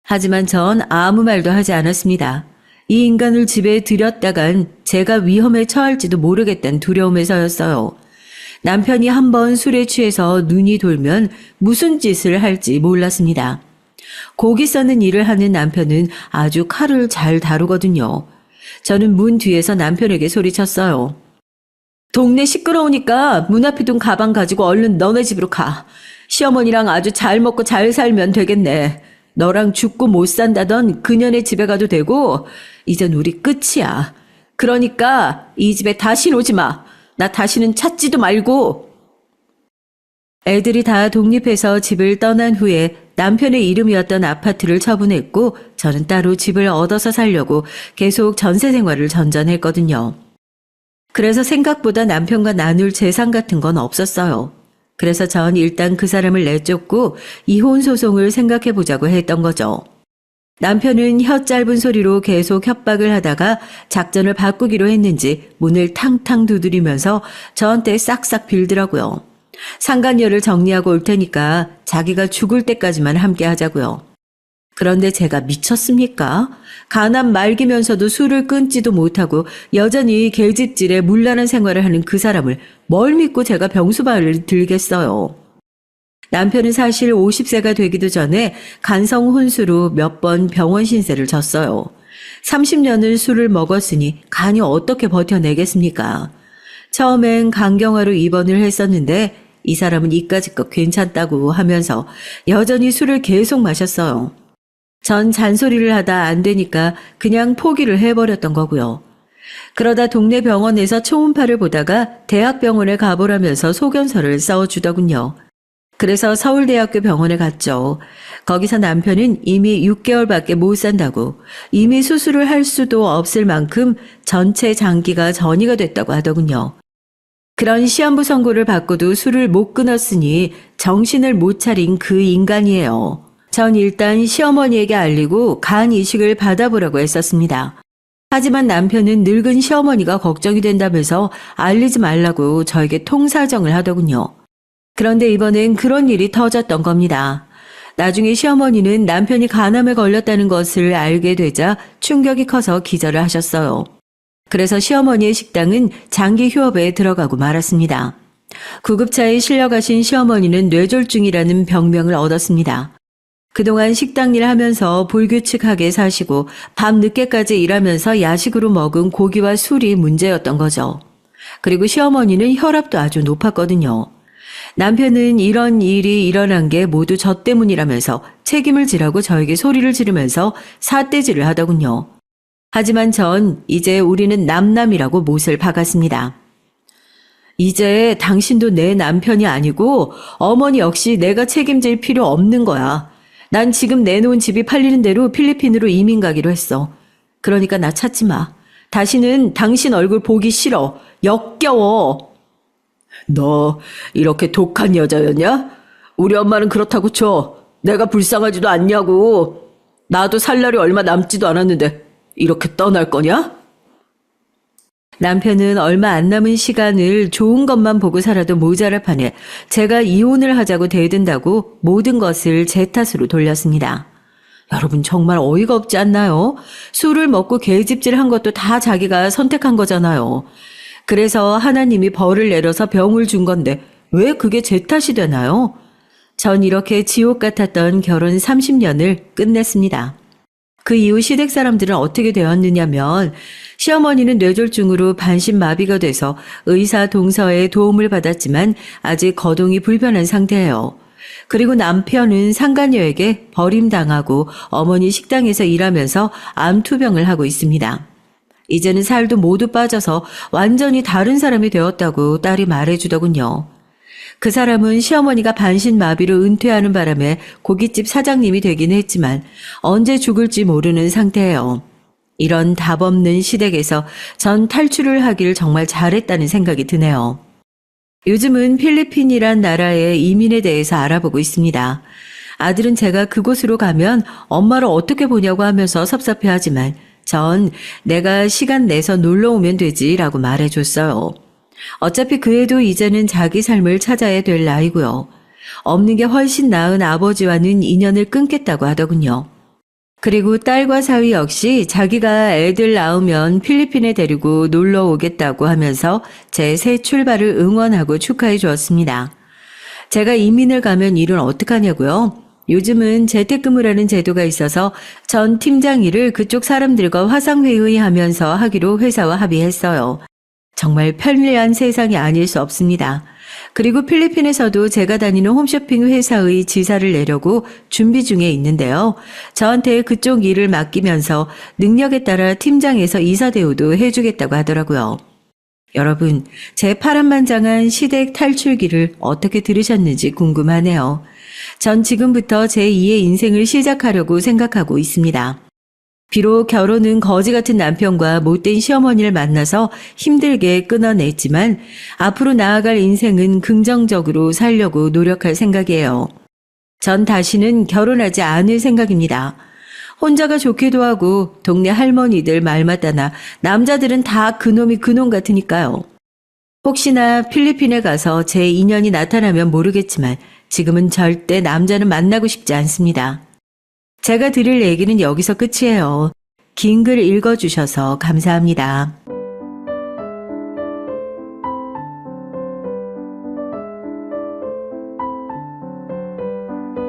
하지만 전 아무 말도 하지 않았습니다. 이 인간을 집에 들였다간 제가 위험에 처할지도 모르겠다는 두려움에서였어요. 남편이 한번 술에 취해서 눈이 돌면 무슨 짓을 할지 몰랐습니다. 고기 써는 일을 하는 남편은 아주 칼을 잘 다루거든요. 저는 문 뒤에서 남편에게 소리쳤어요. 동네 시끄러우니까 문 앞에 둔 가방 가지고 얼른 너네 집으로 가. 시어머니랑 아주 잘 먹고 잘 살면 되겠네. 너랑 죽고 못 산다던 그년의 집에 가도 되고 이젠 우리 끝이야. 그러니까 이 집에 다시 오지 마. 나 다시는 찾지도 말고. 애들이 다 독립해서 집을 떠난 후에 남편의 이름이었던 아파트를 처분했고 저는 따로 집을 얻어서 살려고 계속 전세 생활을 전전했거든요. 그래서 생각보다 남편과 나눌 재산 같은 건 없었어요. 그래서 전 일단 그 사람을 내쫓고 이혼 소송을 생각해 보자고 했던 거죠. 남편은 혀 짧은 소리로 계속 협박을 하다가 작전을 바꾸기로 했는지 문을 탕탕 두드리면서 저한테 싹싹 빌더라고요. 상간녀를 정리하고 올 테니까 자기가 죽을 때까지만 함께 하자고요. 그런데 제가 미쳤습니까? 가난 말기면서도 술을 끊지도 못하고 여전히 계집질에 문란한 생활을 하는 그 사람을 뭘 믿고 제가 병수발을 들겠어요. 남편은 사실 50세가 되기도 전에 간성 혼수로 몇 번 병원 신세를 졌어요. 30년을 술을 먹었으니 간이 어떻게 버텨내겠습니까? 처음엔 간경화로 입원을 했었는데 이 사람은 이까짓것 괜찮다고 하면서 여전히 술을 계속 마셨어요. 전 잔소리를 하다 안 되니까 그냥 포기를 해버렸던 거고요. 그러다 동네 병원에서 초음파를 보다가 대학병원에 가보라면서 소견서를 써주더군요. 그래서 서울대학교 병원에 갔죠. 거기서 남편은 이미 6개월밖에 못 산다고, 이미 수술을 할 수도 없을 만큼 전체 장기가 전이가 됐다고 하더군요. 그런 시한부 선고를 받고도 술을 못 끊었으니 정신을 못 차린 그 인간이에요. 전 일단 시어머니에게 알리고 간 이식을 받아보라고 했었습니다. 하지만 남편은 늙은 시어머니가 걱정이 된다면서 알리지 말라고 저에게 통사정을 하더군요. 그런데 이번엔 그런 일이 터졌던 겁니다. 나중에 시어머니는 남편이 간암에 걸렸다는 것을 알게 되자 충격이 커서 기절을 하셨어요. 그래서 시어머니의 식당은 장기 휴업에 들어가고 말았습니다. 구급차에 실려가신 시어머니는 뇌졸중이라는 병명을 얻었습니다. 그동안 식당 일 하면서 불규칙하게 사시고 밤 늦게까지 일하면서 야식으로 먹은 고기와 술이 문제였던 거죠. 그리고 시어머니는 혈압도 아주 높았거든요. 남편은 이런 일이 일어난 게 모두 저 때문이라면서 책임을 지라고 저에게 소리를 지르면서 삿대질을 하더군요. 하지만 전 이제 우리는 남남이라고 못을 박았습니다. 이제 당신도 내 남편이 아니고 어머니 역시 내가 책임질 필요 없는 거야. 난 지금 내놓은 집이 팔리는 대로 필리핀으로 이민 가기로 했어. 그러니까 나 찾지 마. 다시는 당신 얼굴 보기 싫어. 역겨워. 너 이렇게 독한 여자였냐? 우리 엄마는 그렇다고 쳐. 내가 불쌍하지도 않냐고. 나도 살 날이 얼마 남지도 않았는데 이렇게 떠날 거냐? 남편은 얼마 안 남은 시간을 좋은 것만 보고 살아도 모자랄 판에 제가 이혼을 하자고 대든다고 모든 것을 제 탓으로 돌렸습니다. 여러분 정말 어이가 없지 않나요? 술을 먹고 계집질한 것도 다 자기가 선택한 거잖아요. 그래서 하나님이 벌을 내려서 병을 준 건데 왜 그게 제 탓이 되나요? 전 이렇게 지옥 같았던 결혼 30년을 끝냈습니다. 그 이후 시댁 사람들은 어떻게 되었느냐면 시어머니는 뇌졸중으로 반신마비가 돼서 의사 동서의 도움을 받았지만 아직 거동이 불편한 상태예요. 그리고 남편은 상간녀에게 버림당하고 어머니 식당에서 일하면서 암투병을 하고 있습니다. 이제는 살도 모두 빠져서 완전히 다른 사람이 되었다고 딸이 말해주더군요. 그 사람은 시어머니가 반신마비로 은퇴하는 바람에 고깃집 사장님이 되긴 했지만 언제 죽을지 모르는 상태예요. 이런 답 없는 시댁에서 전 탈출을 하길 정말 잘했다는 생각이 드네요. 요즘은 필리핀이란 나라의 이민에 대해서 알아보고 있습니다. 아들은 제가 그곳으로 가면 엄마를 어떻게 보냐고 하면서 섭섭해하지만 전 내가 시간 내서 놀러 오면 되지라고 말해줬어요. 어차피 그 애도 이제는 자기 삶을 찾아야 될 나이고요. 없는 게 훨씬 나은 아버지와는 인연을 끊겠다고 하더군요. 그리고 딸과 사위 역시 자기가 애들 낳으면 필리핀에 데리고 놀러 오겠다고 하면서 제 새 출발을 응원하고 축하해 주었습니다. 제가 이민을 가면 일은 어떡하냐고요? 요즘은 재택근무라는 제도가 있어서 전 팀장 일을 그쪽 사람들과 화상회의하면서 하기로 회사와 합의했어요. 정말 편리한 세상이 아닐 수 없습니다. 그리고 필리핀에서도 제가 다니는 홈쇼핑 회사의 지사를 내려고 준비 중에 있는데요. 저한테 그쪽 일을 맡기면서 능력에 따라 팀장에서 이사 대우도 해주겠다고 하더라고요. 여러분, 제 파란만장한 시댁 탈출기를 어떻게 들으셨는지 궁금하네요. 전 지금부터 제2의 인생을 시작하려고 생각하고 있습니다. 비록 결혼은 거지 같은 남편과 못된 시어머니를 만나서 힘들게 끊어냈지만 앞으로 나아갈 인생은 긍정적으로 살려고 노력할 생각이에요. 전 다시는 결혼하지 않을 생각입니다. 혼자가 좋기도 하고 동네 할머니들 말마다나 남자들은 다 그놈이 그놈 같으니까요. 혹시나 필리핀에 가서 제 인연이 나타나면 모르겠지만 지금은 절대 남자는 만나고 싶지 않습니다. 제가 드릴 얘기는 여기서 끝이에요. 긴 글 읽어주셔서 감사합니다.